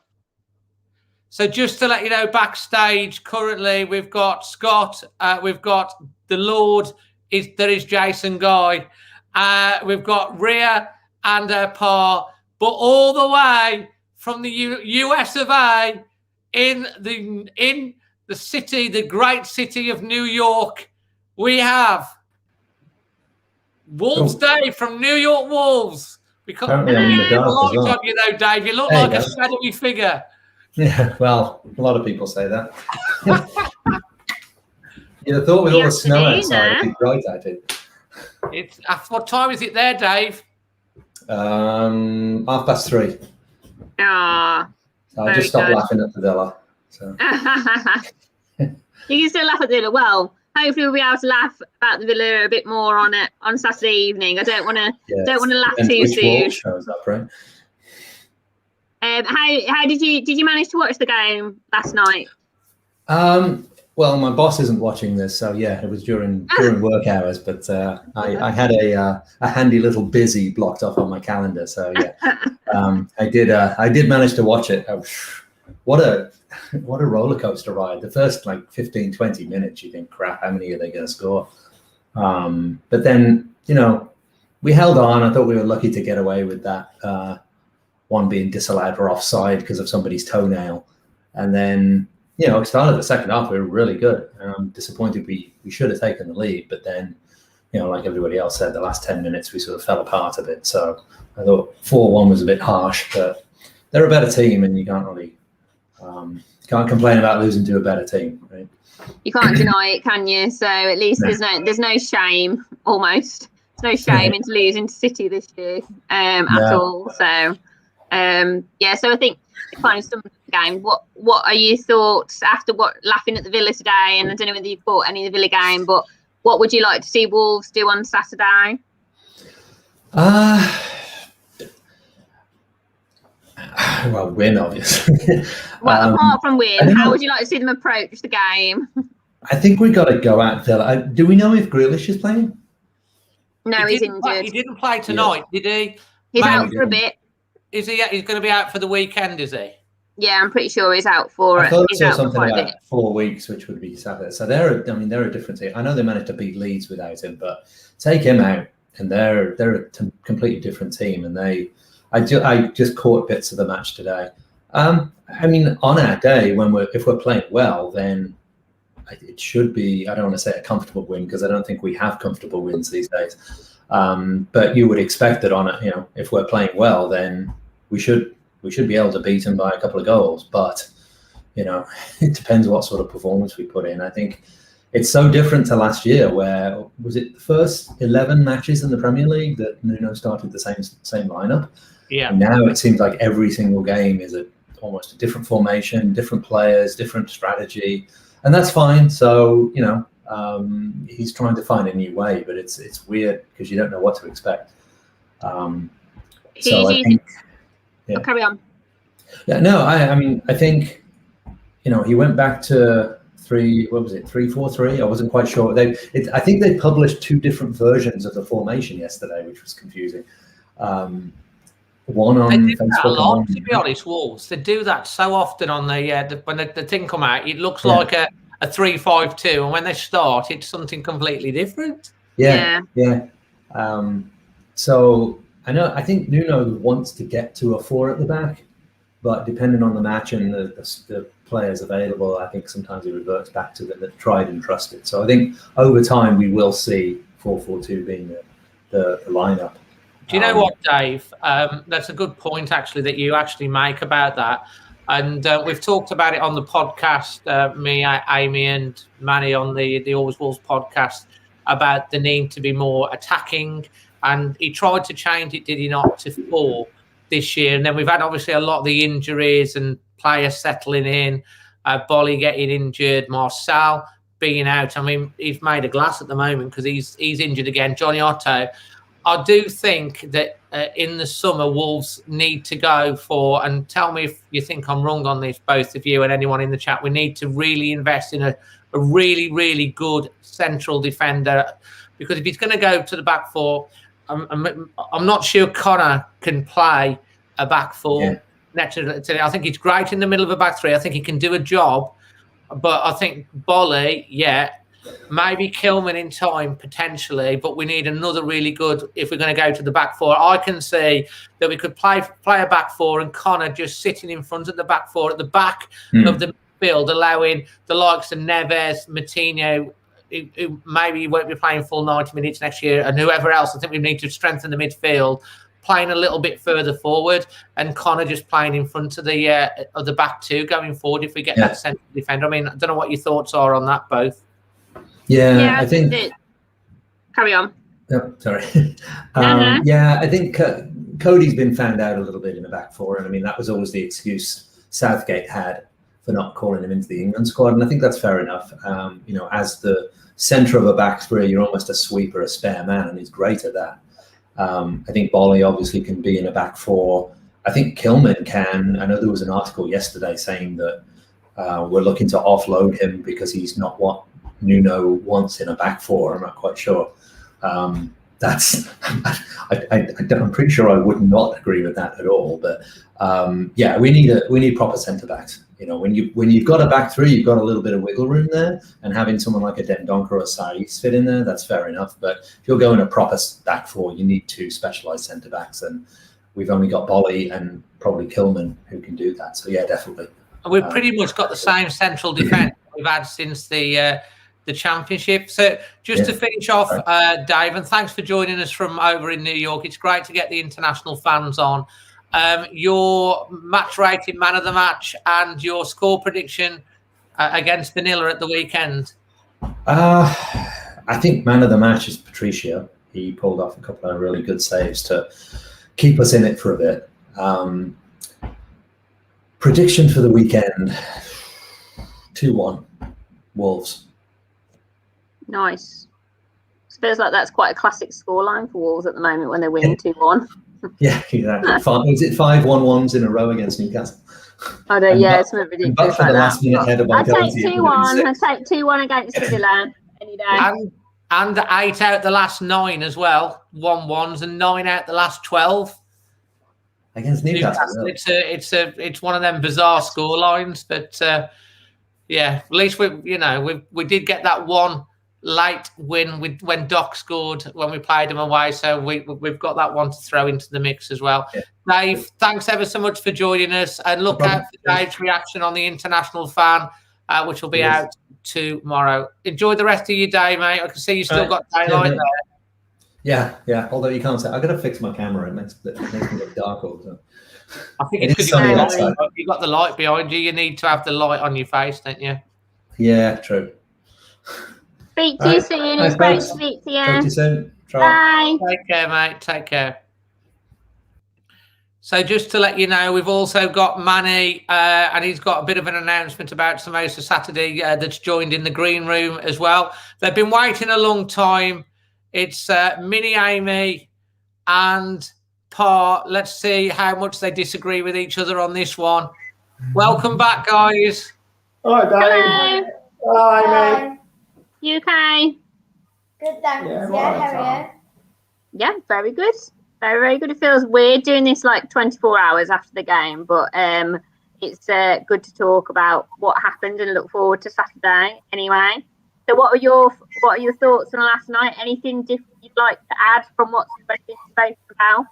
So just to let you know, backstage currently we've got Scott, we've got the Lord. There is Jason Guy. We've got Rhea and her pa, but all the way from the US of A, in the city, the great city of New York, we have Wolves Dave from New York Wolves. Because I'm in the dark on you though, Dave. You look like a shadowy figure. Yeah, well, a lot of people say that. You'd have thought with all the snow outside, it'd be bright out here. What time is it there, Dave? 3:30. Ah. So I just stopped laughing at the Villa. So. You can still laugh at the Villa. Well, hopefully we'll be able to laugh about the Villa a bit more on Saturday evening. I don't want to laugh too soon. Shows up, right? How did you manage to watch the game last night? Well, my boss isn't watching this, so yeah, it was during work hours. But I had a handy little busy blocked off on my calendar, so yeah, I did manage to watch it. What a roller coaster ride! The first 15-20 minutes, you think, crap, how many are they going to score? But then we held on. I thought we were lucky to get away with that one being disallowed for offside because of somebody's toenail, and then. It started the second half. We were really good. I'm disappointed we should have taken the lead, but then, like everybody else said, the last 10 minutes we sort of fell apart a bit. So I thought 4-1 was a bit harsh, but they're a better team, and you can't really can't complain about losing to a better team, right? You can't deny it, can you? So at least there's no shame. Almost, there's no shame into losing to City this year at all. So so I think kind of some game. What are your thoughts after laughing at the Villa today? And I don't know whether you've caught any of the Villa game, but what would you like to see Wolves do on Saturday? Well, win, obviously. Well, apart from win, how would you like to see them approach the game? I think we got to go at Villa. Do we know if Grealish is playing? No, he's injured. He didn't play tonight, did he? He's out for a bit. Is he? He's going to be out for the weekend, is he? Yeah, I'm pretty sure he's out for. I thought I he's saw out for something quite a about bit. 4 weeks, which would be Saturday. So they're a different team. I know they managed to beat Leeds without him, but take him out, and they're a completely different team. And I just caught bits of the match today. I mean, on our day, if we're playing well, then it should be. I don't want to say a comfortable win because I don't think we have comfortable wins these days. But you would expect that if we're playing well, then we should be able to beat them by a couple of goals. But it depends what sort of performance we put in. I think it's so different to last year, where was it the first 11 matches in the Premier League that Nuno started the same lineup. Yeah. And now it seems like every single game is almost a different formation, different players, different strategy, and that's fine. So he's trying to find a new way, but it's weird because you don't know what to expect. So I think. Yeah. Carry on. Yeah, no, I think, he went back to 3-4-3. I wasn't quite sure. I think they published 2 different versions of the formation yesterday, which was confusing. One on they do Facebook. That a lot, to be honest, Wolves. They do that so often on when the thing come out. It looks like a 3-5-2, and when they start, it's something completely different. Yeah. So I think Nuno wants to get to a 4 at the back, but depending on the match and the players available, I think sometimes he reverts back to the tried and trusted. So I think over time we will see 4-4-2 being the lineup. Do you know what, Dave? That's a good point, actually, that you actually make about that. And we've talked about it on the podcast, me, Amy, and Manny on the Always Wolves podcast, about the need to be more attacking. And he tried to change it, did he not, to 4 this year? And then we've had, obviously, a lot of the injuries and players settling in, Bolly getting injured, Marcel being out. I mean, he's made a glass at the moment because he's injured again. Johnny Otto. I do think that in the summer, Wolves need to go for, and tell me if you think I'm wrong on this, both of you and anyone in the chat, we need to really invest in a really, really good central defender. Because if he's going to go to the back 4, I'm not sure Connor can play a back 4. Yeah. Naturally, I think he's great in the middle of a back 3. I think he can do a job. But I think Bolly, maybe Kilman in time, potentially, but we need another really good, if we're going to go to the back 4. I can see that we could play a back 4 and Connor just sitting in front of the back 4 at the back of the field, allowing the likes of Neves, Moutinho, who maybe won't be playing full 90 minutes next year, and whoever else. I think we need to strengthen the midfield, playing a little bit further forward, and Connor just playing in front of the back 2 going forward if we get that central defender. I mean, I don't know what your thoughts are on that, both. Yeah, I think. Carry on. Oh, sorry. No. Yeah, I think Cody's been found out a little bit in the back 4, and I mean that was always the excuse Southgate had for not calling him into the England squad, and I think that's fair enough. As the centre of a back 3, you're almost a sweeper, a spare man, and he's great at that. I think Bolly obviously can be in a back 4. I think Kilman can. I know there was an article yesterday saying that we're looking to offload him because he's not what Nuno wants in a back 4. I'm not quite sure. I'm pretty sure I would not agree with that at all. But we need proper centre backs. When you've got a back 3, you've got a little bit of wiggle room there, and having someone like a Dendoncker or a Saiz fit in there, that's fair enough. But if you're going a proper back 4, you need 2 specialised centre backs, and we've only got Bolly and probably Kilman who can do that. So yeah, definitely. We've pretty much got the same central defence we've had since the Championship. So just to finish off, Dave, and thanks for joining us from over in New York. It's great to get the international fans on. Your match rating, man of the match, and your score prediction against Vanilla at the weekend. I think man of the match is Patricio. He pulled off a couple of really good saves to keep us in it for a bit. Prediction for the weekend, 2-1 Wolves. Nice. Feels like that's quite a classic scoreline for Wolves at the moment when they're winning 2-1. Yeah, exactly. Was it 5 1-1s in a row against Newcastle? I don't. Yeah, it's something ridiculous. But for the last minute header by Doherty, I take 2-1 against Villa any day. And 8 out the last 9 as well, 1-1s, and 9 out the last 12. against Newcastle. It's one of them bizarre score lines, but yeah, at least we did get that one late win when Doc scored when we played him away, so we've got that one to throw into the mix as well. Yeah. Dave, thanks ever so much for joining us, and look out for Dave's reaction on the International Fan, which will be out tomorrow. Enjoy the rest of your day, mate. I can see you still got daylight there. Yeah. Although you can't say, I've got to fix my camera. It makes me look dark all the time. I think it's because you've got the light behind you. You need to have the light on your face, don't you? Yeah, true. Speak to you soon. It's great to speak to you. Talk to you soon. Bye. Take care, mate. Take care. So just to let you know, we've also got Manny, and he's got a bit of an announcement about Samosa Saturday that's joined in the green room as well. They've been waiting a long time. It's Mini Amy and Pa. Let's see how much they disagree with each other on this one. Welcome back, guys. Hi, Dave. Hi, mate. You okay? Good, thanks. Yeah, how are you? Yeah, very good. Very, very good. It feels weird doing this like 24 hours after the game, but it's good to talk about what happened and look forward to Saturday anyway. So what are your thoughts on last night? Anything different you'd like to add from what's been spoken about?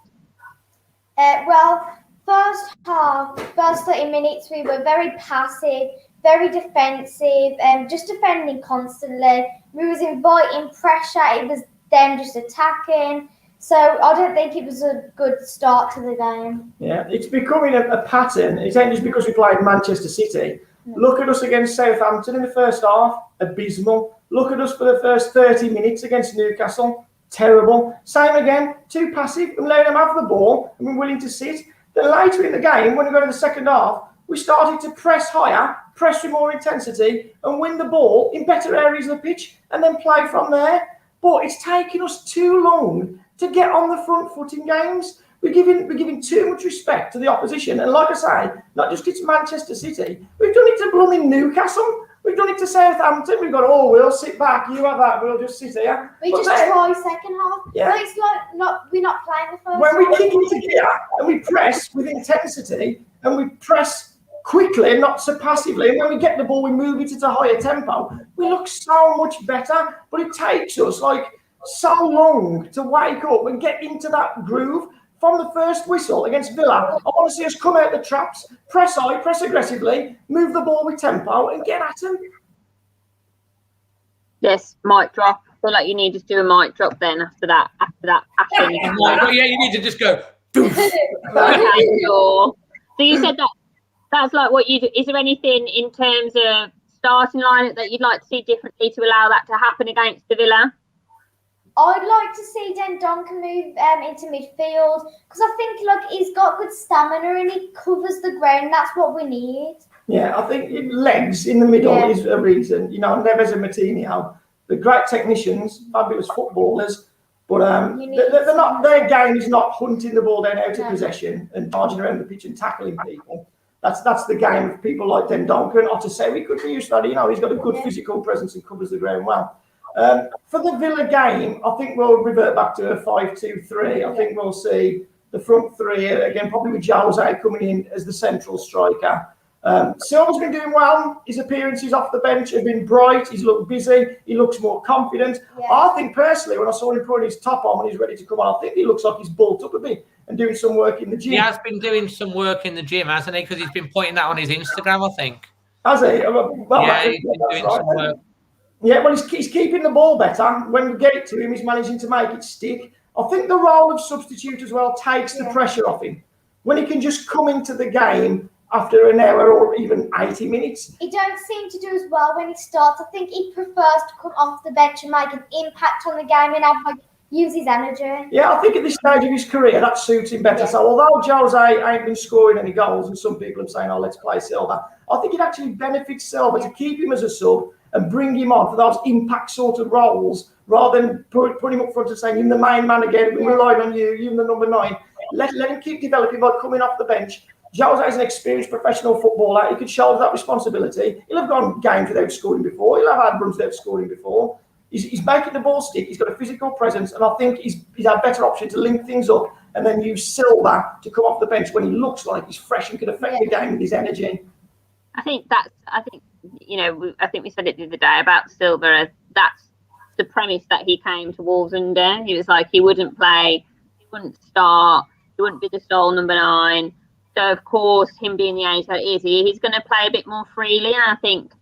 Well, first 30 minutes, we were very passive, very defensive, just defending constantly. We was inviting pressure. It was them just attacking. So I don't think it was a good start to the game. Yeah, it's becoming a pattern. It's not just because we played Manchester City. No. Look at us against Southampton in the first half, abysmal. Look at us for the first 30 minutes against Newcastle, terrible. Same again, too passive and letting them have the ball and we're willing to sit. Then later in the game, when we go to the second half, we started to press higher, press with more intensity and win the ball in better areas of the pitch and then play from there. But it's taking us too long to get on the front foot in games. We're giving too much respect to the opposition. And like I say, not just it's Manchester City. We've done it to blooming Newcastle. We've done it to Southampton. We've got, we'll sit back. You have that. We'll just sit here. We try second half. Yeah. But it's like we're not playing the first when we kick into gear and we press with intensity and we press quickly and not so passively, and when we get the ball, we move it at a higher tempo. We look so much better, but it takes us so long to wake up and get into that groove. From the first whistle against Villa, I want to see us come out the traps, press high, press aggressively, move the ball with tempo and get at them. Yes, mic drop. I feel like you need to do a mic drop then after that passion. Yeah, you need to just go. So you said that's like what you do. Is there anything in terms of starting line that you'd like to see differently to allow that to happen against the Villa? I'd like to see Dendoncker move into midfield because I think he's got good stamina and he covers the ground. That's what we need. Yeah, I think legs in the middle is a reason. Neves and Martinho, they're great technicians, fabulous footballers, but they're not. Their game is not hunting the ball down out of possession and marching around the pitch and tackling people. That's the game of people like Dendoncker and Otasewi could be used to that. He's got a good physical presence and covers the ground well. For the Villa game, I think we'll revert back to a 5-2-3. I think we'll see the front three again, probably with Jose coming in as the central striker. Silva's been doing well. His appearances off the bench have been bright. He's looked busy. He looks more confident. Yeah. I think personally, when I saw him putting his top on when he's ready to come on, I think he looks like he's bulked up a bit and doing some work in the gym. He has been doing some work in the gym, hasn't he? Because he's been pointing that on his Instagram, I think. Has he? Well, yeah, he's been doing some work. Yeah, well, he's keeping the ball better. When we get it to him, he's managing to make it stick. I think the role of substitute as well takes the pressure off him. When he can just come into the game after an hour or even 80 minutes. He don't seem to do as well when he starts. I think he prefers to come off the bench and make an impact on the game and use his energy. Yeah, I think at this stage of his career, that suits him better. Yeah. So although Jose ain't been scoring any goals and some people are saying, let's play Silva, I think it actually benefits Silva to keep him as a sub and bring him on for those impact sort of roles rather than put him up front and saying, you're the main man again, we relied on you, you're the number 9. Let him keep developing by coming off the bench. Jose is an experienced professional footballer. He could shoulder that responsibility. He'll have gone games without scoring before. He'll have had runs without scoring before. He's making the ball stick. He's got a physical presence, and I think he's had better option to link things up and then use Silva to come off the bench when he looks like he's fresh and can affect the game with his energy. I think we said it the other day about Silva. That's the premise that he came to Wolves under. He was like, he wouldn't play, he wouldn't start, he wouldn't be the sole number 9. So of course, him being the age that is, he's going to play a bit more freely. And I think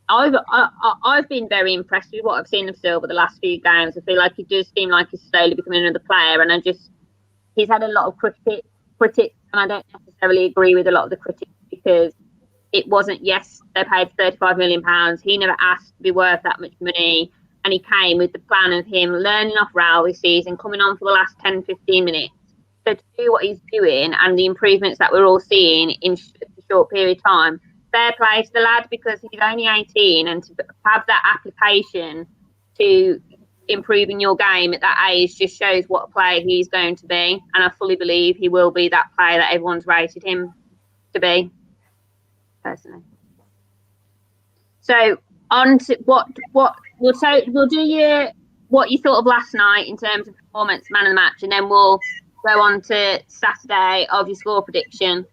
I've been very impressed with what I've seen of Silva the last few games. I feel like he does seem like he's slowly becoming another player, and he's had a lot of critics, and I don't necessarily agree with a lot of the critics, because it wasn't, yes, they paid £35 million. He never asked to be worth that much money. And he came with the plan of him learning off Raul this season, coming on for the last 10, 15 minutes. So to do what he's doing and the improvements that we're all seeing in a short period of time, fair play to the lad, because he's only 18, and to have that application to improving your game at that age just shows what a player he's going to be. And I fully believe he will be that player that everyone's rated him to be, personally. So on to what we'll do what you thought of last night in terms of performance, man of the match, and then we'll go on to Saturday of your score prediction.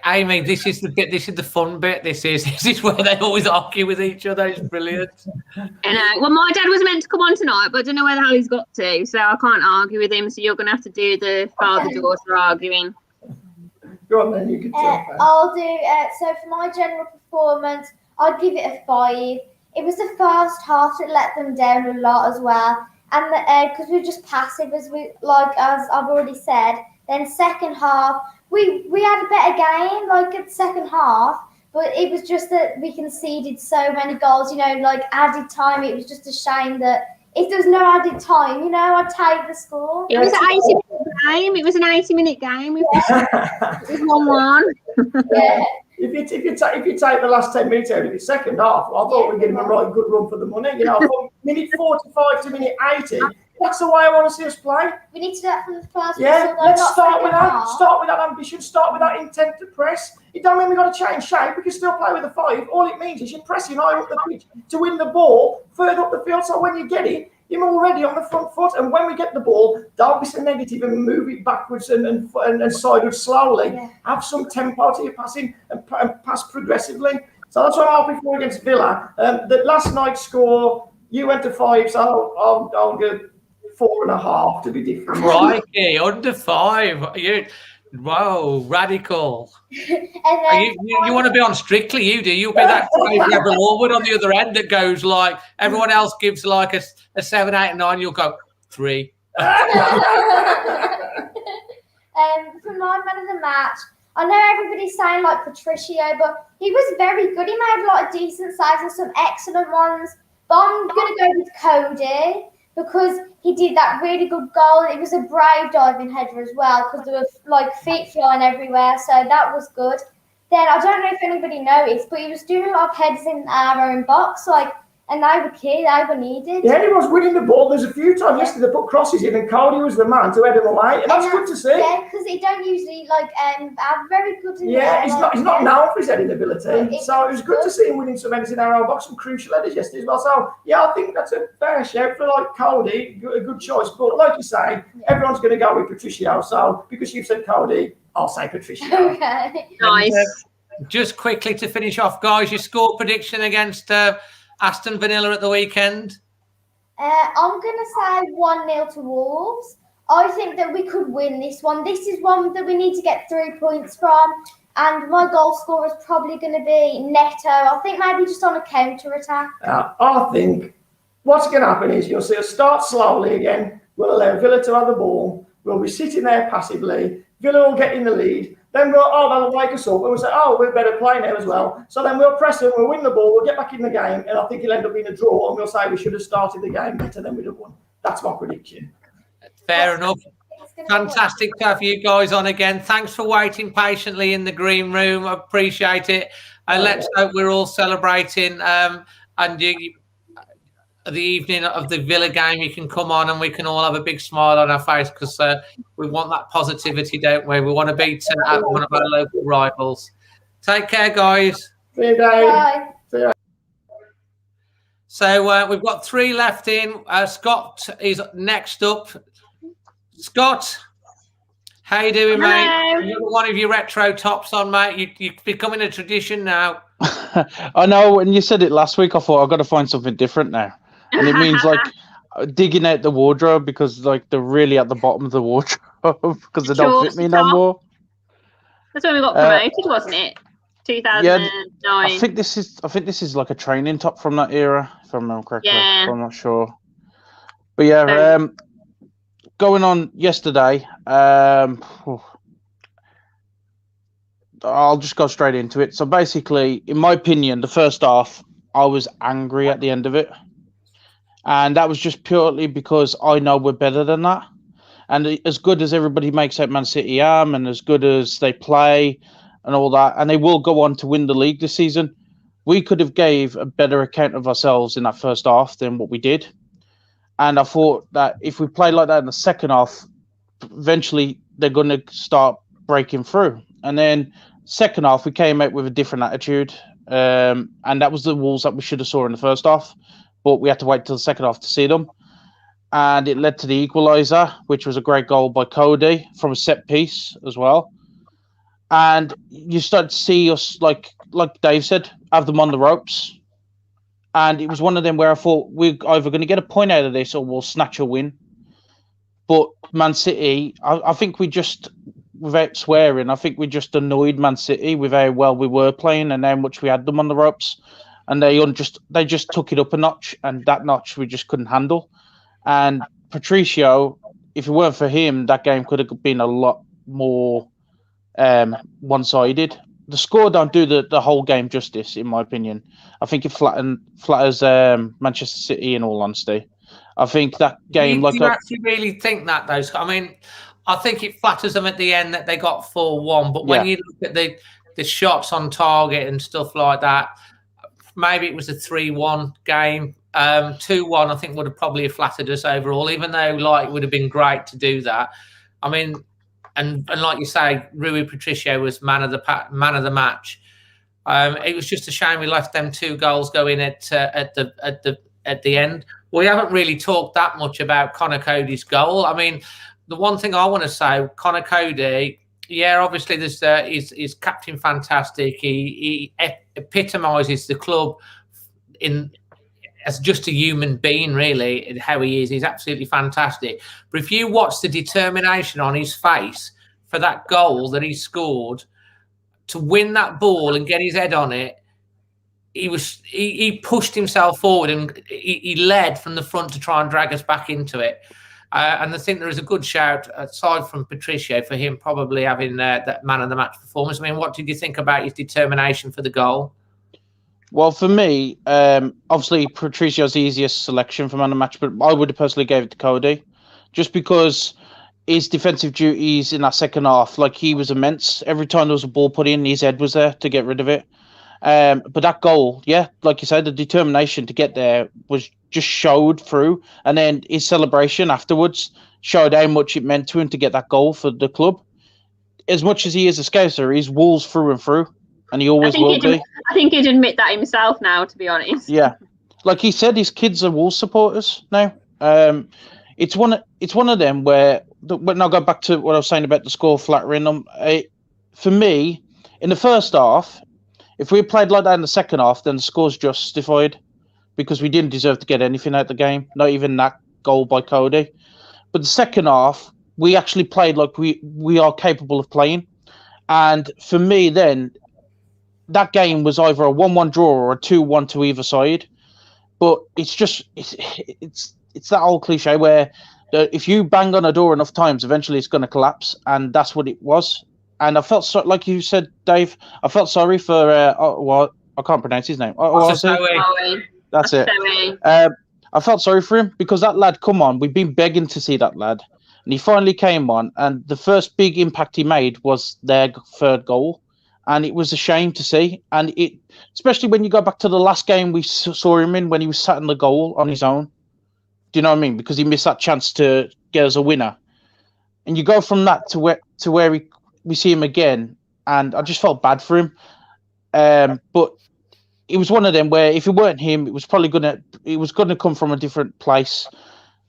Amy, this is the bit. This is the fun bit. This is where they always argue with each other. It's brilliant. I know. Well, my dad was meant to come on tonight, but I don't know where the hell he's got to, so I can't argue with him. So you're going to have to do the father-daughter arguing. Go on then, you can talk. I'll do. So for my general performance, I'd give it a 5. It was the first half that let them down a lot as well, and because we were just passive, as I've already said. Then second half, we had a better game, at the second half, but it was just that we conceded so many goals. Added time. It was just a shame that if there was no added time, I'd take the score. It was an 80-minute game. It was an 80-minute game. It was 1-1. Yeah. If you take the last 10 minutes out of the second half, I thought we were getting a right good run for the money. From minute 45 to minute 80, that's the way I want to see us play. We need to do that from the first. Yeah, let's start with that. Start with that ambition. Start with that intent to press. It don't mean we've got to change shape. We can still play with a 5. All it means is you're pressing high up the pitch to win the ball further up the field. So when you get it, you're already on the front foot. And when we get the ball, don't be so negative and move it backwards and sideways slowly. Yeah. Have some tempo to your passing and pass progressively. So that's what I'm hoping for against Villa. The last night's score, you went to 5, so I'll go 4.5 to be different. Crikey, under 5. Whoa, radical. And you want to be on Strictly, you do. You'll be that Rebel Orwood on the other end that goes like, everyone else gives like a 7, 8, 9, you'll go 3. For my man of the match, I know everybody's saying Patricio, but he was very good. He made a lot of decent saves and some excellent ones. But I'm going to go with Cody, because he did that really good goal. It was a brave diving header as well, because there were feet flying everywhere, so that was good. Then I don't know if anybody noticed, but he was doing a lot of headers in our own box, and they were key, they were needed. Yeah, he was winning the ball. There's a few times yesterday they put crosses in, and Cody was the man to head him away, and that's good to see. Yeah, because he don't usually have very good. He's not known for his heading ability, so it was good to see him winning some headers in our own box, some crucial headers yesterday as well. So yeah, I think that's a fair shout for Cody, a good choice. But like you say, everyone's going to go with Patricio. So because you've said Cody, I'll say Patricio. Okay, nice. Just quickly to finish off, guys, your score prediction against Aston Villa at the weekend? I'm going to say 1-0 to Wolves. I think that we could win this one. This is one that we need to get 3 points from. And my goal scorer is probably going to be Neto. I think maybe just on a counter-attack. I think what's going to happen is you'll see us start slowly again. We'll allow Villa to have the ball. We'll be sitting there passively. Villa will get in the lead. Then they'll wake us up and we'll say, we better play now as well. So then we'll press them, we'll win the ball, we'll get back in the game, and I think it'll end up being a draw, and we'll say we should have started the game better than we'd have won. That's my prediction. Fair enough. Fantastic to have you guys on again. Thanks for waiting patiently in the green room. I appreciate it. And let's hope we're all celebrating. The evening of the Villa game, you can come on and we can all have a big smile on our face, because we want that positivity, don't we? We want to beat one of our local rivals. Take care, guys. See you, Dave. Bye. See you. So we've got 3 left in. Scott is next up. Scott, How you doing, Hello. mate? You've got one of your retro tops on, mate. You're becoming a tradition now. I know. When you said it last week, I thought I've got to find something different now, and it means like digging out the wardrobe because like they're really at the bottom of the wardrobe because they don't fit me no more. That's when we got promoted, wasn't it? 2009. Yeah, I think this is like a training top from that era, if I remember correctly. Yeah. I'm not sure. But yeah, going on yesterday, I'll just go straight into it. So basically, in my opinion, the first half, I was angry at the end of it. And that was just purely because I know we're better than that. And as good as everybody makes out Man City and as good as they play and all that, and they will go on to win the league this season, we could have gave a better account of ourselves in that first half than what we did. And I thought that if we play like that in the second half, eventually they're going to start breaking through. And then second half, we came out with a different attitude. And that was the Wolves that we should have saw in the first half. But we had to wait till the second half to see them. And it led to the equaliser, which was a great goal by Cody from a set piece as well. And you start to see us, like Dave said, have them on the ropes. And it was one of them where I thought we're either going to get a point out of this or we'll snatch a win. But Man City, I think we just, without swearing, I think we just annoyed Man City with how well we were playing and how much we had them on the ropes. And they just took it up a notch, and that notch we just couldn't handle. And Patricio, if it weren't for him, that game could have been a lot more one-sided. The score don't do the whole game justice, in my opinion. I think it flatters Manchester City, in all honesty. I think that game... Do you actually really think that, though? I mean, I think it flatters them at the end that they got 4-1, but when you look at the shots on target and stuff like that, maybe it was a 3-1 game. 2-1, I think, would have probably flattered us overall, even though it would have been great to do that. I mean, and like you say, Rui Patricio was man of the match. It was just a shame we left them 2 goals going at the end. We haven't really talked that much about Connor Cody's goal. I mean, the one thing I want to say, Connor Cody, obviously he's captain fantastic. He epitomises the club as just a human being, really, how he is. He's absolutely fantastic. But if you watch the determination on his face for that goal that he scored, to win that ball and get his head on it, he pushed himself forward and he led from the front to try and drag us back into it. And I think there is a good shout, aside from Patricio, for him probably having that man of the match performance. I mean, what did you think about his determination for the goal? Well, for me, obviously Patricio's the easiest selection for man of the match, but I would have personally gave it to Cody, just because his defensive duties in that second half, he was immense. Every time there was a ball put in, his head was there to get rid of it. But that goal, like you said, the determination to get there was just showed through, and then his celebration afterwards showed how much it meant to him to get that goal for the club. As much as he is a Scouser, he's Wolves through and through. And he always will be. I think he'd admit that himself now, to be honest. Yeah. Like he said, his kids are Wolves supporters now. It's one of them where, when I go back to what I was saying about the score flattering them, for me, in the first half, if we played like that in the second half, then the score's justified because we didn't deserve to get anything out of the game, not even that goal by Cody. But the second half, we actually played like we are capable of playing. And for me then, that game was either a 1-1 draw or a 2-1 to either side. But it's that old cliche where if you bang on a door enough times, eventually it's going to collapse. And that's what it was. And I felt, like you said, Dave, I felt sorry for, I can't pronounce his name. That's it. I felt sorry for him because that lad, come on, we've been begging to see that lad. And he finally came on. And the first big impact he made was their third goal. And it was a shame to see. And especially when you go back to the last game we saw him in when he was sat in the goal on his own. Do you know what I mean? Because he missed that chance to get us a winner. And you go from that to where we see him again. And I just felt bad for him. But it was one of them where if it weren't him, it was probably going to come from a different place.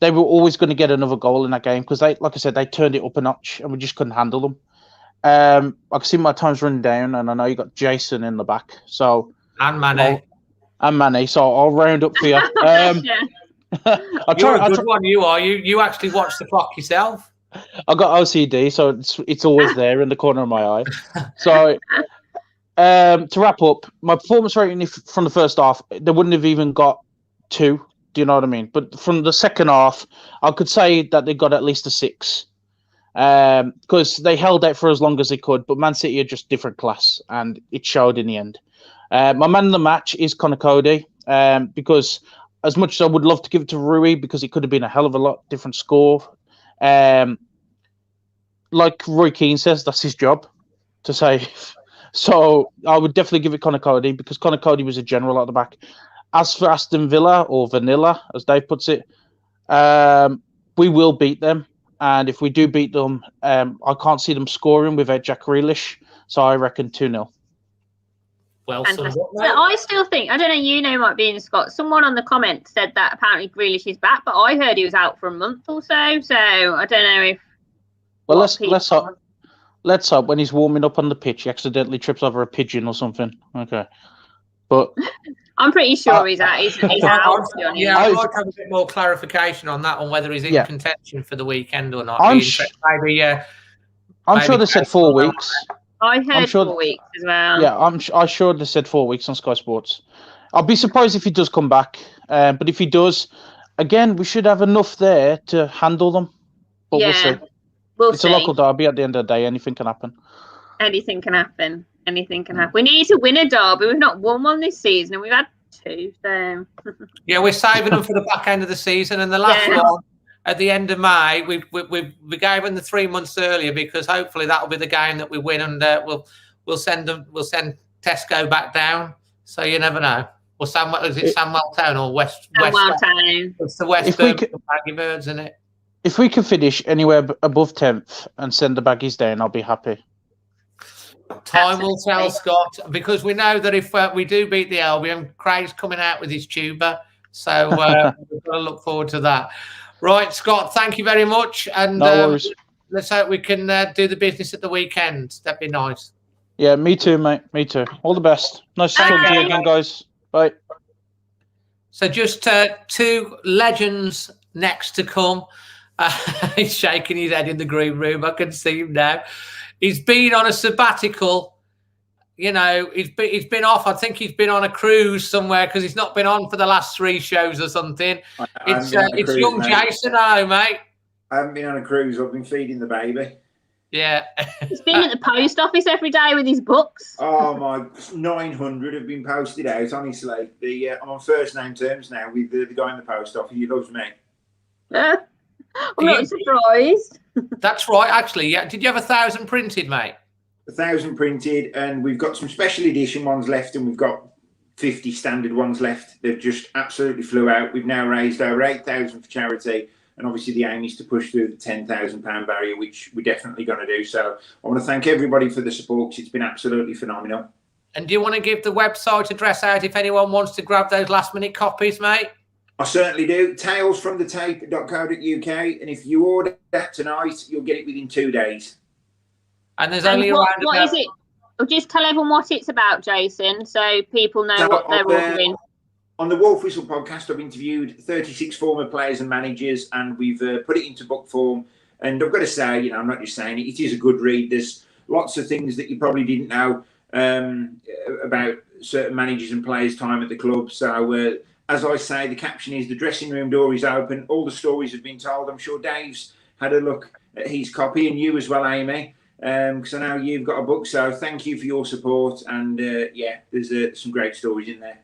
they were always going to get another goal in that game because they, like I said, they turned it up a notch and we just couldn't handle them. I can see my time's running down, and I know you got Jason in the back, so and Manny. So I'll round up for you. You're a good one. You are. You actually watch the clock yourself. I got OCD, so it's always there in the corner of my eye. So to wrap up, my performance rating from the first half, they wouldn't have even got 2. Do you know what I mean? But from the second half, I could say that they got at least a 6. Because they held out for as long as they could, but Man City are just different class, and it showed in the end. My man of the match is Conor Cody, because as much as I would love to give it to Rui, because it could have been a hell of a lot different score. Like Roy Keane says, that's his job to save. So I would definitely give it Conor Cody, because Conor Cody was a general at the back. As for Aston Villa, or Vanilla, as Dave puts it, we will beat them. And if we do beat them, I can't see them scoring without Jack Grealish. So I reckon 2-0. Well, so I still think, I don't know, might be in Scott. Someone on the comment said that apparently Grealish is back, but I heard he was out for a month or so. So I don't know if. Well, let's hope. Let's hope when he's warming up on the pitch, he accidentally trips over a pigeon or something. Okay, but I'm pretty sure he's out. He's out. Yeah, I'd like to have a bit more clarification on that, on whether he's in contention for the weekend or not. I'm sure they said 4 weeks. I heard 4 weeks as well. Yeah, I'm sure they said 4 weeks on Sky Sports. I'll be surprised if he does come back. But if he does, again, we should have enough there to handle them. But we'll see. It's a local derby at the end of the day. Anything can happen. Anything can happen. We need to win a derby. We've not won one this season, and we've had 2. So yeah, we're saving them for the back end of the season, and the last one at the end of May. We gave them the 3 months earlier because hopefully that'll be the game that we win, and we'll send Tesco back down. So you never know. Or Sandwell Town or West? Town. It's the West Baggy Birds, isn't it? If we can finish anywhere above 10th and send the baggies down, I'll be happy. Time will tell, Scott, because we know that if we do beat the Albion, Craig's coming out with his tuba. So we've got to look forward to that. Right, Scott, thank you very much. And let's hope we can do the business at the weekend. That'd be nice. Yeah, me too, mate. Me too. All the best. Nice to talk to you again, guys. Bye. So just 2 legends next to come. He's shaking his head in the green room. I can see him now. He's been on a sabbatical. You know, he's been off. I think he's been on a cruise somewhere because he's not been on for the last 3 shows or something. It's young Jason, hello, mate. I haven't been on a cruise. I've been feeding the baby. Yeah. He's been at the post office every day with his books. Oh, my 900 have been posted out, honestly. I'm on first name terms now with the guy in the post office. He loves me. I'm not surprised. That's right, actually. Yeah. Did you have 1,000 printed, mate? 1,000 printed, and we've got some special edition ones left, and we've got 50 standard ones left. They've just absolutely flew out. We've now raised over 8,000 for charity, and obviously the aim is to push through the £10,000 barrier, which we're definitely going to do. So I want to thank everybody for the support, because it's been absolutely phenomenal. And do you want to give the website address out if anyone wants to grab those last-minute copies, mate? I certainly do. talesfromthetape.co.uk, and if you order that tonight, you'll get it within 2 days. And there's only what is it? Just tell everyone what it's about, Jason, so people know what they're ordering. On the Wolf Whistle podcast, I've interviewed 36 former players and managers, and we've put it into book form. And I've got to say, you know, I'm not just saying it, it is a good read. There's lots of things that you probably didn't know about certain managers and players' time at the club. So, as I say, the caption is, the dressing room door is open. All the stories have been told. I'm sure Dave's had a look at his copy, and you as well, Amy, because I know you've got a book. So thank you for your support. And yeah, there's some great stories in there.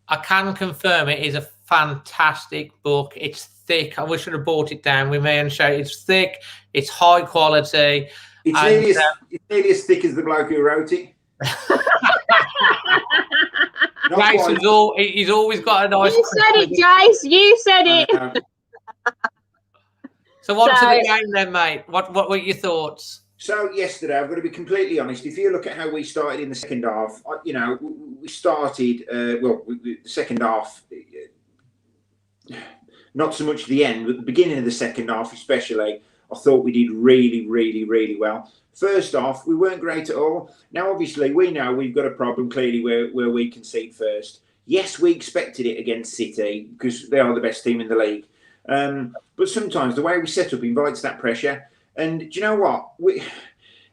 I can confirm it is a fantastic book. It's thick. I wish I'd have bought it down with me and show it. It's thick. It's high quality. It's nearly as thick as the bloke who wrote it. He's always got a nice. You said it, Jace. You said it. So what's the game then, mate? What were your thoughts? So yesterday, I've got to be completely honest. If you look at how we started in the second half, you know, we started the second half. Not so much the end, but the beginning of the second half especially, I thought we did really, really, really well. First half, we weren't great at all. Now, obviously, we know we've got a problem clearly where we concede first. Yes, we expected it against City because they are the best team in the league. But sometimes the way we set up invites that pressure. And do you know what?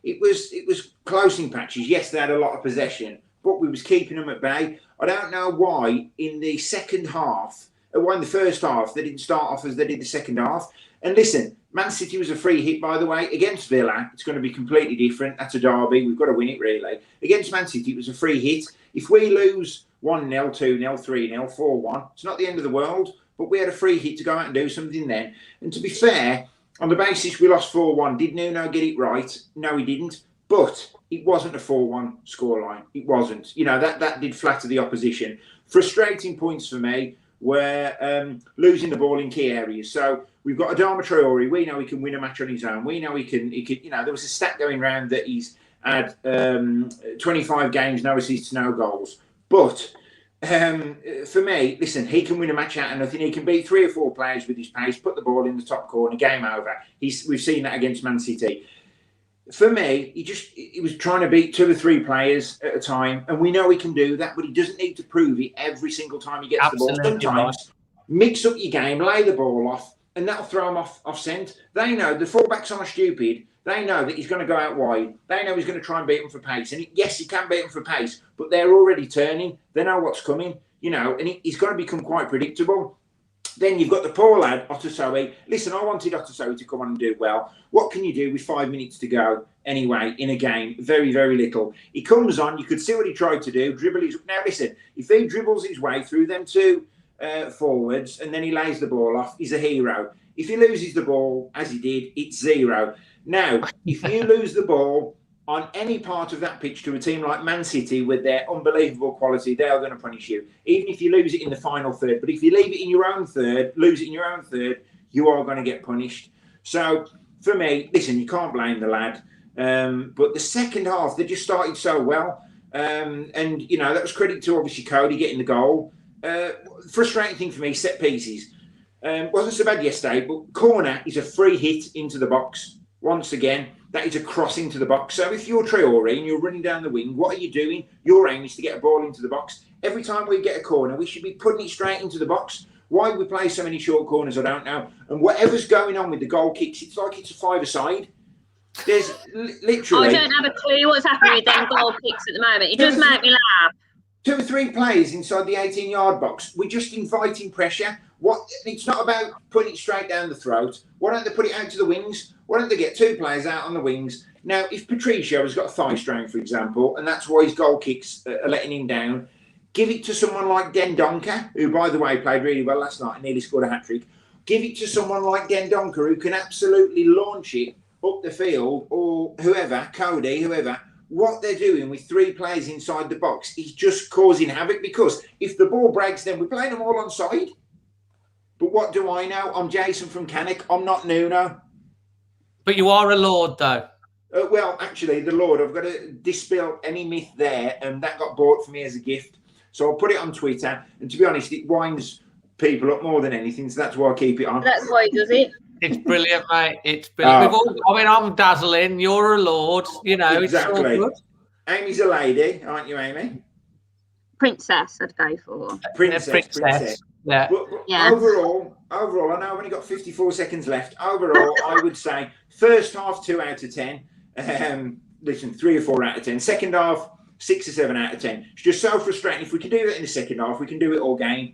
It was close in patches. Yes, they had a lot of possession, but we was keeping them at bay. I don't know why in the second half, or in the first half, they didn't start off as they did the second half. And listen, Man City was a free hit, by the way. Against Villa, it's going to be completely different. That's a derby. We've got to win it, really. Against Man City, it was a free hit. If we lose 1-0, 2-0, 3-0, 4-1, it's not the end of the world. But we had a free hit to go out and do something then. And to be fair, on the basis we lost 4-1, did Nuno get it right? No, he didn't. But it wasn't a 4-1 scoreline. It wasn't. You know, that did flatter the opposition. Frustrating points for me were losing the ball in key areas. So we've got Adama Traore. We know he can win a match on his own. We know he can. You know, there was a stat going around that he's had 25 games, no assists, no goals. But for me, listen, he can win a match out of nothing. He can beat 3 or 4 players with his pace, put the ball in the top corner, game over. We've seen that against Man City. For me, he was trying to beat 2 or 3 players at a time, and we know he can do that, but he doesn't need to prove it every single time he gets the ball. Sometimes mix up your game, lay the ball off, and that'll throw him off scent. They know the fullbacks aren't stupid. They know that he's going to go out wide. They know he's going to try and beat them for pace. And yes, he can beat them for pace, but they're already turning. They know what's coming, you know, and he's going to become quite predictable. Then you've got the poor lad, Otasoe. Listen, I wanted Otasoe to come on and do well. What can you do with 5 minutes to go anyway in a game? Very, very little. He comes on. You could see what he tried to do. Dribble his... Now, listen, if he dribbles his way through them 2 forwards and then he lays the ball off, he's a hero. If he loses the ball, as he did, it's 0. Now, if you lose the ball on any part of that pitch to a team like Man City with their unbelievable quality, they are going to punish you, even if you lose it in the final third. But if you leave it in your own third, lose it in your own third, you are going to get punished. So, for me, listen, you can't blame the lad. But the second half, they just started so well. And, you know, that was credit to, obviously, Cody getting the goal. Frustrating thing for me, set pieces. Wasn't so bad yesterday, but corner is a free hit into the box. Once again, that is a cross into the box. So if you're Traore and you're running down the wing, what are you doing? Your aim is to get a ball into the box. Every time we get a corner, we should be putting it straight into the box. Why we play so many short corners, I don't know. And whatever's going on with the goal kicks, it's like it's a 5-a-side. There's literally... I don't have a clue what's happening with them goal kicks at the moment. It does make me laugh. 2 or 3 players inside the 18-yard box. We're just inviting pressure. It's not about putting it straight down the throat. Why don't they put it out to the wings? Why don't they get 2 players out on the wings? Now, if Patricio has got a thigh strain, for example, and that's why his goal kicks are letting him down, give it to someone like Dendoncker, who, by the way, played really well last night and nearly scored a hat-trick. Give it to someone like Dendoncker, who can absolutely launch it up the field, or whoever, Cody, whoever. What they're doing with 3 players inside the box is just causing havoc, because if the ball breaks, then we're playing them all onside. But what do I know? I'm Jason from Cannock. I'm not Nuno. But you are a lord, though. Well, actually, the Lord, I've got to dispel any myth there, and that got bought for me as a gift. So I'll put it on Twitter, and to be honest, it winds people up more than anything, so that's why I keep it on. That's why he does it. It's brilliant, mate. It's brilliant. I'm dazzling. You're a lord. You know, exactly. It's all good. Amy's a lady, aren't you, Amy? Princess, I'd go for. Princess. Yeah. But overall, I know I've only got 54 seconds left. Overall, I would say first half 2 out of 10. Listen, 3 or 4 out of 10. Second half 6 or 7 out of 10. It's just so frustrating. If we can do that in the second half, we can do it all game.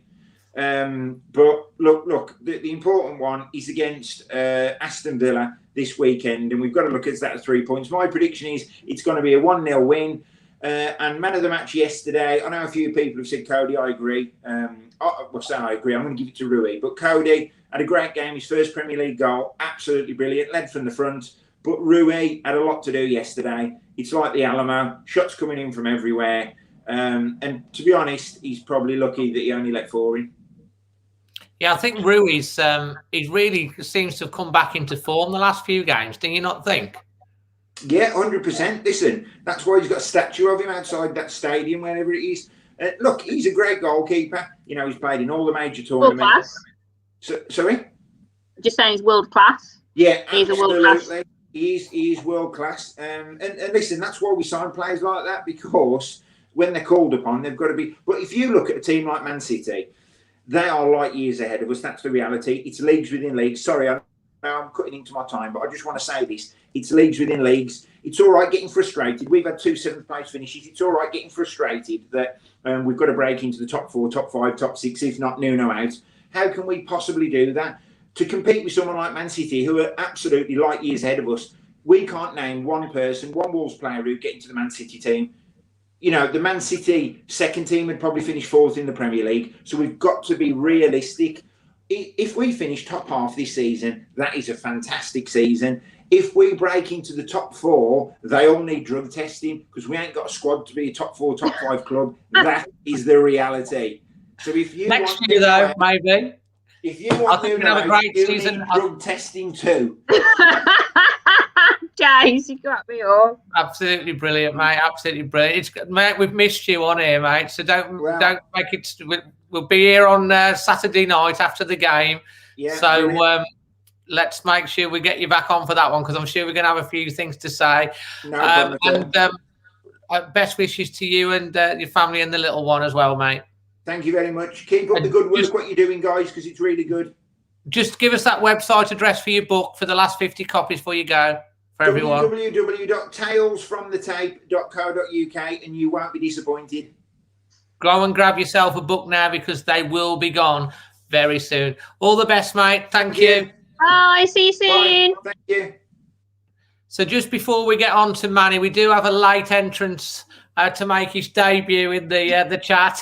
But look, the important one is against Aston Villa this weekend, and we've got to look at that as 3 points. My prediction is it's going to be a 1-0 win. And man of the match yesterday, I know a few people have said Cody, I agree. I agree. I'm going to give it to Rui. But Cody had a great game, his first Premier League goal, absolutely brilliant, led from the front. But Rui had a lot to do yesterday. It's like the Alamo, shots coming in from everywhere. And to be honest, he's probably lucky that he only let 4 in. Yeah, I think Rui's he really seems to have come back into form the last few games. Do you not think? Yeah, 100%. Listen, that's why he's got a statue of him outside that stadium, wherever it is. Look, he's a great goalkeeper. You know, he's played in all the major tournaments. Sorry? Just saying he's world class. Yeah, he's absolutely. a world class. He is world class. And listen, that's why we sign players like that, because when they're called upon, they've got to be. But if you look at a team like Man City, they are light years ahead of us. That's the reality. It's leagues within leagues. Sorry, I'm cutting into my time, but I just want to say this. It's leagues within leagues. It's all right getting frustrated. We've had 2 7th-place finishes. It's all right getting frustrated that we've got to break into the top 4, top 5, top 6, if not Nuno out. How can we possibly do that? To compete with someone like Man City, who are absolutely light years ahead of us, we can't name one person, one Wolves player who'd get into the Man City team. You know, the Man City second team would probably finish 4th in the Premier League. So we've got to be realistic. If we finish top half this season, that is a fantastic season. If we break into the top 4, they all need drug testing because we ain't got a squad to be a top 4, top 5 club. That is the reality. So if you next year, though, maybe. If you want to have a great season, drug testing too. James, you got me up. Absolutely brilliant, mate. Absolutely brilliant. Mate, we've missed you on here, mate. So don't make it. We'll be here on Saturday night after the game. Yeah. So let's make sure we get you back on for that one because I'm sure we're going to have a few things to say. No best wishes to you and your family and the little one as well, mate. Thank you very much. Keep up the good work, what you're doing, guys, because it's really good. Just give us that website address for your book for the last 50 copies before you go. For everyone. www.talesfromthetape.co.uk and you won't be disappointed. Go and grab yourself a book now because they will be gone very soon. All the best, mate. Thank you. Bye. See you soon. Bye. Thank you. So just before we get on to Manny, we do have a late entrance to make his debut in the chat.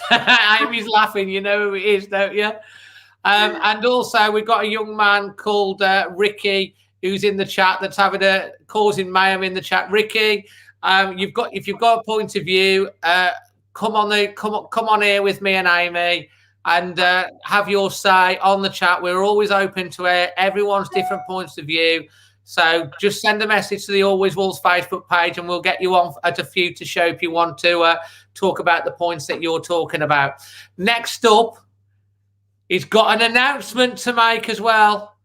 Amy's laughing. You know who it is, don't you? And also we've got a young man called Ricky who's in the chat that's causing mayhem in the chat. Ricky, if you've got a point of view, come on here with me and Amy and have your say on the chat. We're always open to everyone's different points of view. So just send a message to the Always Wolves Facebook page and we'll get you on at a future show if you want to talk about the points that you're talking about. Next up, he's got an announcement to make as well.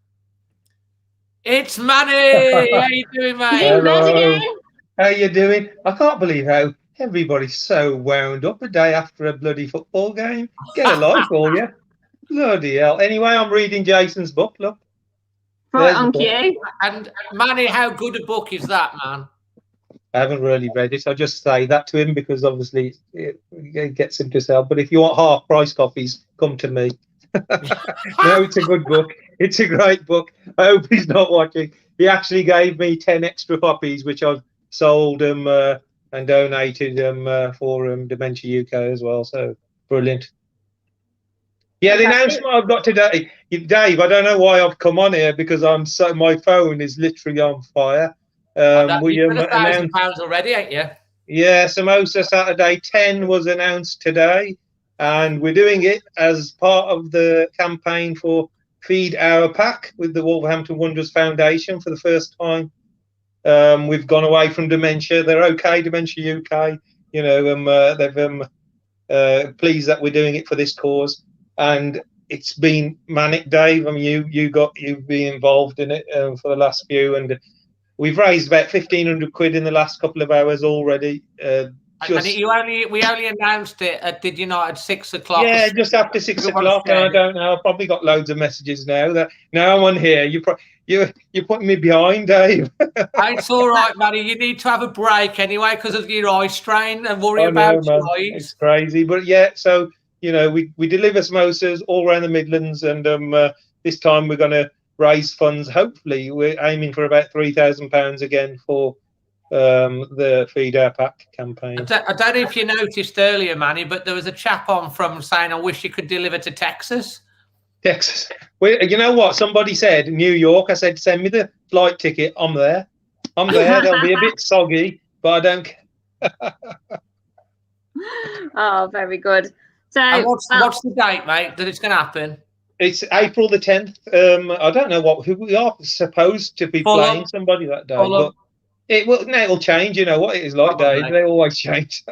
It's Manny. How you doing, mate? Hello. How you doing? I can't believe how everybody's so wound up a day after a bloody football game. Get a life, all you. Bloody hell. Anyway, I'm reading Jason's book, look. Right, thank you. And Manny, how good a book is that, man? I haven't really read it. I'll just say that to him because obviously it gets him to sell. But if you want half price copies, come to me. No, it's a good book. It's a great book. I hope he's not watching. He actually gave me 10 extra copies, which I've sold him and donated them for Dementia UK as well. So brilliant. Yeah, the announcement I've got today, Dave. I don't know why I've come on here because my phone is literally on fire. You've got £1,000 already, ain't you? Yeah, Samosa Saturday 10 was announced today, and we're doing it as part of the campaign for Feed Our Pack with the Wolverhampton Wanderers Foundation for the first time. We've gone away from Dementia. They're okay, Dementia UK. You know, they've pleased that we're doing it for this cause. And it's been manic, Dave. I mean, you've been involved in it for the last few, and we've raised about 1,500 quid in the last couple of hours already. And we only announced it. Did you not at 6 o'clock? Yeah, just after 6 o'clock. And I don't know. I've probably got loads of messages now that now I'm on here. You're putting me behind, Dave. It's all right, Manny. You need to have a break anyway because of your eye strain and worry about your eyes. It's crazy, but yeah. So. You know, we deliver samosas all around the Midlands, and this time we're going to raise funds. Hopefully, we're aiming for about £3,000 again for the Feed Our Pack campaign. I don't know if you noticed earlier, Manny, but there was a chap on from saying, "I wish you could deliver to Texas." Texas. Well, you know what? Somebody said New York. I said, "Send me the flight ticket. I'm there. They'll be a bit soggy, but I don't care." Oh, very good. So what's the date, mate, that it's going to happen? It's April the 10th. I don't know who we are supposed to be playing somebody that day, but it'll change. You know what it is like, Dave. They always change.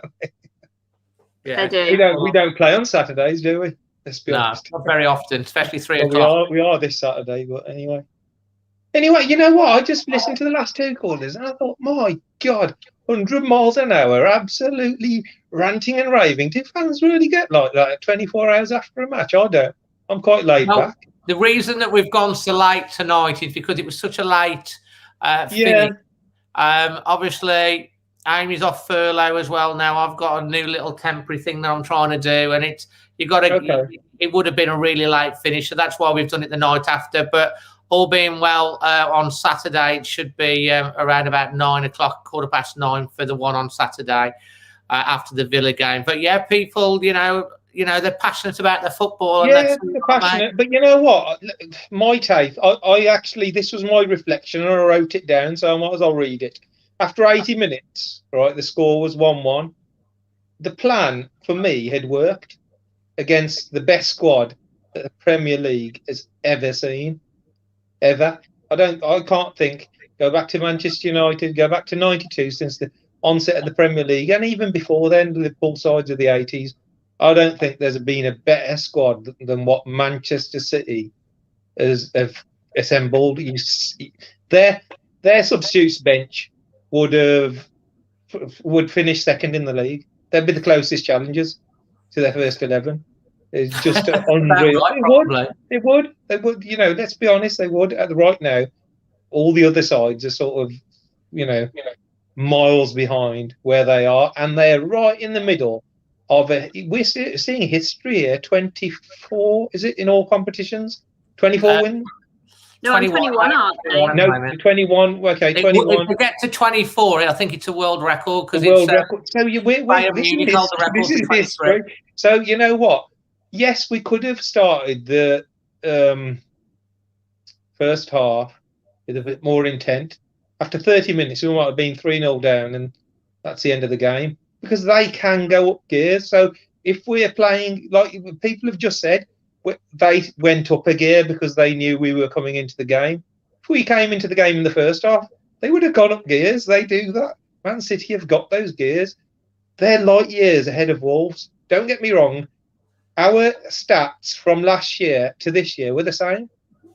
Yeah, they do. We don't play on Saturdays, do we? Let's be No, honest. not very often, especially 3 Well, o'clock. we are this Saturday, but anyway. Anyway, you know what? I just listened to the last 2 callers and I thought, my God, 100 miles an hour, absolutely ranting and raving. Do fans really get like that 24 hours after a match? I don't. I'm quite laid back. The reason that we've gone so late tonight is because it was such a late finish. Obviously, Amy's off furlough as well now. I've got a new little temporary thing that I'm trying to do, and it would have been a really late finish, so that's why we've done it the night after. But all being well, on Saturday it should be around about 9 o'clock, 9:15 for the one on Saturday after the Villa game. But yeah, people, you know, they're passionate about their football. Yeah, they're passionate. But you know what? My take, I actually, this was my reflection and I wrote it down, so I might as well read it. After 80 minutes, right, the score was 1-1. The plan for me had worked against the best squad that the Premier League has ever seen. Ever. I can't think. Go back to Manchester United, go back to 92 since the onset of the Premier League, and even before then, the Liverpool sides of the 80s. I don't think there's been a better squad than what Manchester City have assembled. Their substitutes bench would finish second in the league. They'd be the closest challengers to their first 11. It's just unreal. They would. You know, let's be honest. They would. Right now, all the other sides are sort of, miles behind where they are, and they're right in the middle of it. We're seeing history here. 24, is it in all competitions? 24 wins. No, 21 aren't they? No, 21. Okay, 21. If we get to 24, I think it's a world record because it's world record. So this is history. So you know what? Yes, we could have started the first half with a bit more intent. After 30 minutes, we might have been 3-0 down, and that's the end of the game because they can go up gears. So if we're playing, like people have just said, they went up a gear because they knew we were coming into the game. If we came into the game in the first half, they would have gone up gears. They do that. Man City have got those gears. They're light years ahead of Wolves. Don't get me wrong. Our stats from last year to this year were the same.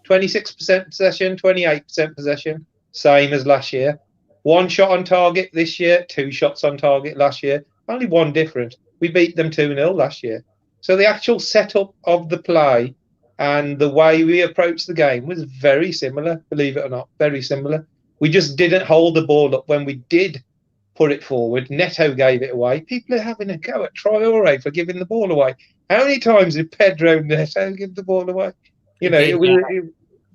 26% possession, 28% possession, same as last year. 1 shot on target this year, 2 shots on target last year. Only one difference. We beat them 2-0 last year. So the actual setup of the play and the way we approached the game was very similar, believe it or not, very similar. We just didn't hold the ball up when we did put it forward. Neto gave it away. People are having a go at Traore for giving the ball away. How many times did Pedro Neto give the ball away? You know, it was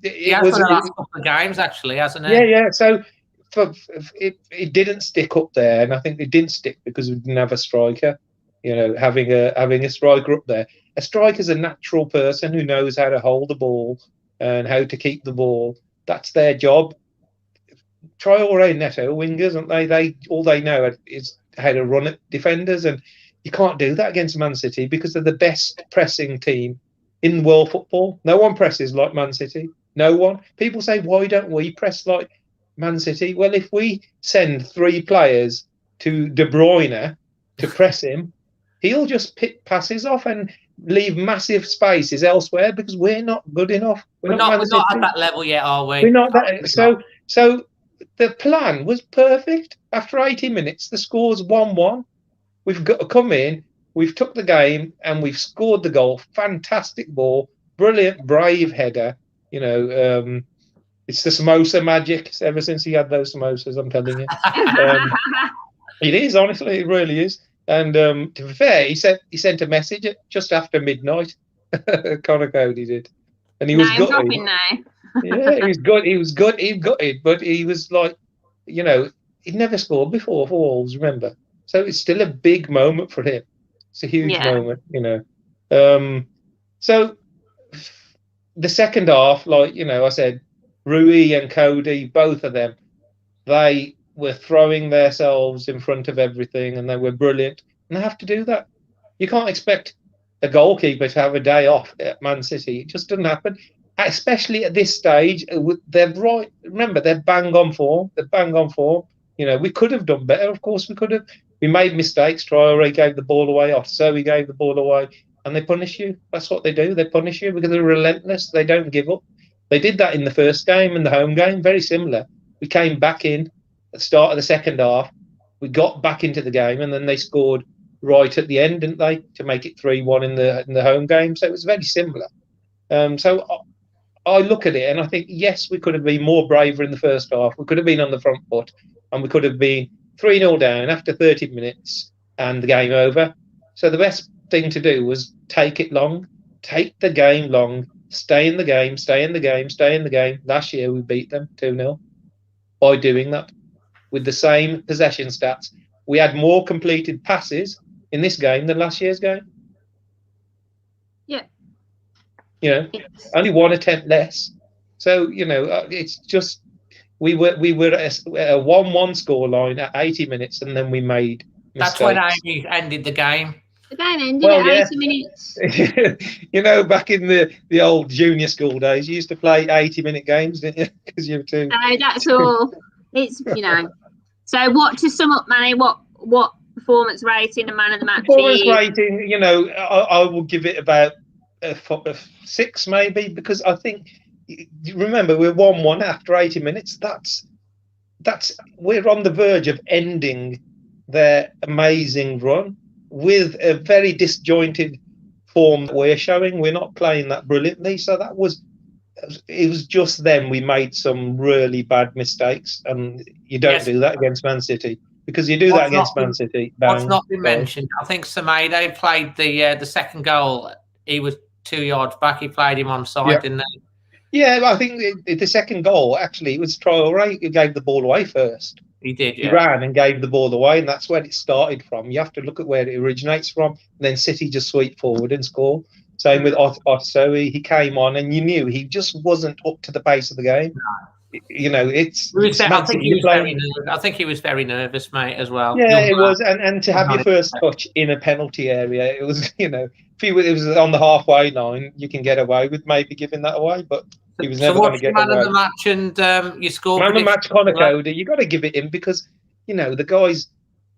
the last couple of games, actually, hasn't it? Yeah. So it didn't stick up there, and I think it didn't stick because we didn't have a striker. You know, having a striker up there. A striker's a natural person who knows how to hold the ball and how to keep the ball. That's their job. Traore and Neto wingers, aren't they? All they know is how to run at defenders, and you can't do that against Man City because they're the best pressing team in world football. No one presses like Man City. No one. People say, why don't we press like Man City? Well, if we send 3 players to De Bruyne to press him, he'll just pick passes off and leave massive spaces elsewhere because we're not good enough. We're not at that level yet, are we? We're not that. So the plan was perfect. After 80 minutes, the score's 1-1. We've got to come in, we've took the game, and we've scored the goal. Fantastic ball, brilliant, brave header. You know, it's the samosa magic ever since he had those samosas, I'm telling you. It is, honestly, it really is. And to be fair, he sent a message just after midnight. Connor Cody did. And he was gutted. Dropping now. Yeah, he was good. He was good. He gutted, but he was like, you know, he'd never scored before for Wolves, remember? So it's still a big moment for him. It's a huge moment, you know. So the second half, like, you know, I said, Rui and Cody, both of them, they were throwing themselves in front of everything and they were brilliant. And they have to do that. You can't expect a goalkeeper to have a day off at Man City. It just doesn't happen. Especially at this stage, they're right. Remember, they're bang on form. They're bang on form. You know, we could have done better. Of course, we could have. We made mistakes. Traore gave the ball away. So he gave the ball away. and they punish you. That's what they do. They punish you because they're relentless. They don't give up. They did that in the first game and the home game, very similar. We came back in at the start of the second half. We got back into the game, and then they scored right at the end, didn't they, to make it 3-1 in the home game. So it was very similar. So I look at it and I think, yes, we could have been more braver in the first half. We could have been on the front foot, and we could have been 3-0 down after 30 minutes and the game over. So the best thing to do was take it long, take the game long, stay in the game, stay in the game, stay in the game. Last year we beat them 2-0 by doing that with the same possession stats. We had more completed passes in this game than last year's game. Yeah. You know, only one attempt less. So, you know, it's just we were at a 1-1 scoreline at 80 minutes, and then we made mistakes. That's when Amy ended the game. The game ended at 80 minutes. You know, back in the old junior school days, you used to play 80-minute games, didn't you? Because you were too. No, that's all. It's, you know. So, what to sum up, Manny? What performance rating and man of the match? Performance rating, you know, I will give it about a 6 maybe, because I think, remember, we're 1-1 after 80 minutes. That's we're on the verge of ending their amazing run with a very disjointed form that we're showing. We're not playing that brilliantly. So it was just then we made some really bad mistakes, and you don't do that against Man City, because you do that against Man City. What's not been mentioned, I think Semedo played the second goal. He was 2 yards back. He played him on side, didn't he? Yeah, I think the second goal, actually, it was Traoré who gave the ball away first. He did, yeah. He ran and gave the ball away, and that's where it started from. You have to look at where it originates from. And then City just sweep forward and score. Same with Otto. He came on, and you knew he just wasn't up to the pace of the game. No. You know, I think he was very nervous, mate, as well. Yeah, it was. And to have your first touch in a penalty area, it was, you know, if it was on the halfway line, you can get away with maybe giving that away, but he was never going to get away. Man of the match, and you scored. Man of the match, Conor Cody. You got to give it him, because, you know, the guy's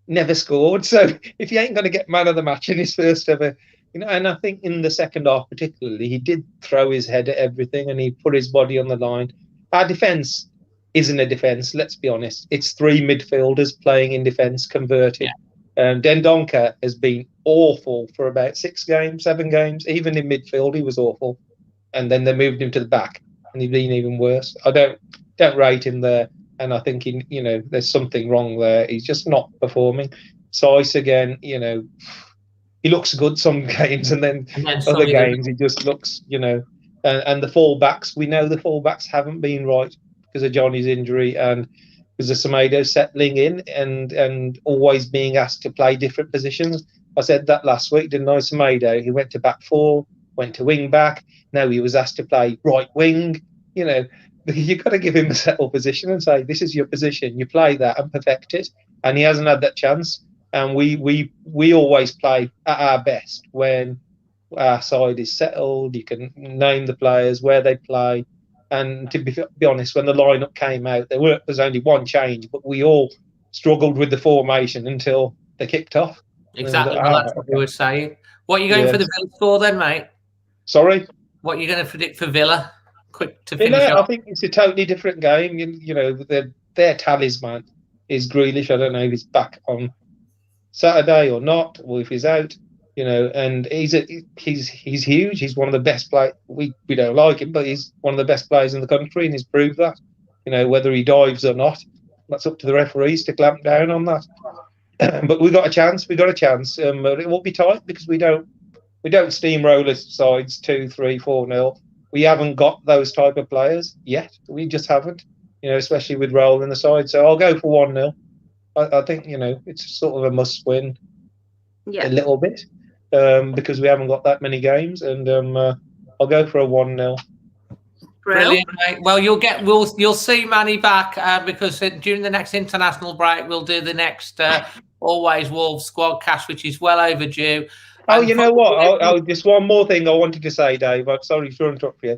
never scored. So if you ain't going to get man of the match in his first ever, you know, and I think in the second half particularly, he did throw his head at everything, and he put his body on the line. Our defence isn't a defence, let's be honest. It's 3 midfielders playing in defence, converted. Yeah. Dendoncker has been awful for about 7 games. Even in midfield, he was awful. And then they moved him to the back, and he's been even worse. I don't rate him there, and I think you know, there's something wrong there. He's just not performing. Sice again, you know, he looks good some games, and then other games he just looks, you know. And the fullbacks, we know the fullbacks haven't been right because of Johnny's injury and because of Semedo settling in and always being asked to play different positions. I said that last week, didn't I? Semedo, he went to back 4, went to wing back. Now he was asked to play right wing. You know, you've got to give him a settled position and say, this is your position. You play that and perfect it. And he hasn't had that chance. And we always play at our best when our side is settled. You can name the players, where they play, and to be honest, when the lineup came out, there was only one change, but we all struggled with the formation until they kicked off. Exactly, that's what we were saying. What are you going for the Villa score then, mate? Sorry, what are you going to predict for Villa? Quick to Villa, finish off. I think it's a totally different game. You know, their talisman is Grealish. I don't know if he's back on Saturday or not, or if he's out. You know, and he's huge. He's one of the best players. We don't like him, but he's one of the best players in the country, and he's proved that. You know, whether he dives or not, that's up to the referees to clamp down on that. But we got a chance. But it will be tight because we don't steamroller sides 2, 3, 4-0. We haven't got those type of players yet. We just haven't. You know, especially with Roll in the side. So I'll go for 1-0. I think, you know, it's sort of a must win. Yeah. A little bit. Because we haven't got that many games, and I'll go for a 1-0. Brilliant, mate. Well, you'll see Manny back because during the next international break we'll do the next Always Wolves squad cast, which is well overdue. Oh, you know what? Just one more thing I wanted to say, Dave. I'm sorry to interrupt you.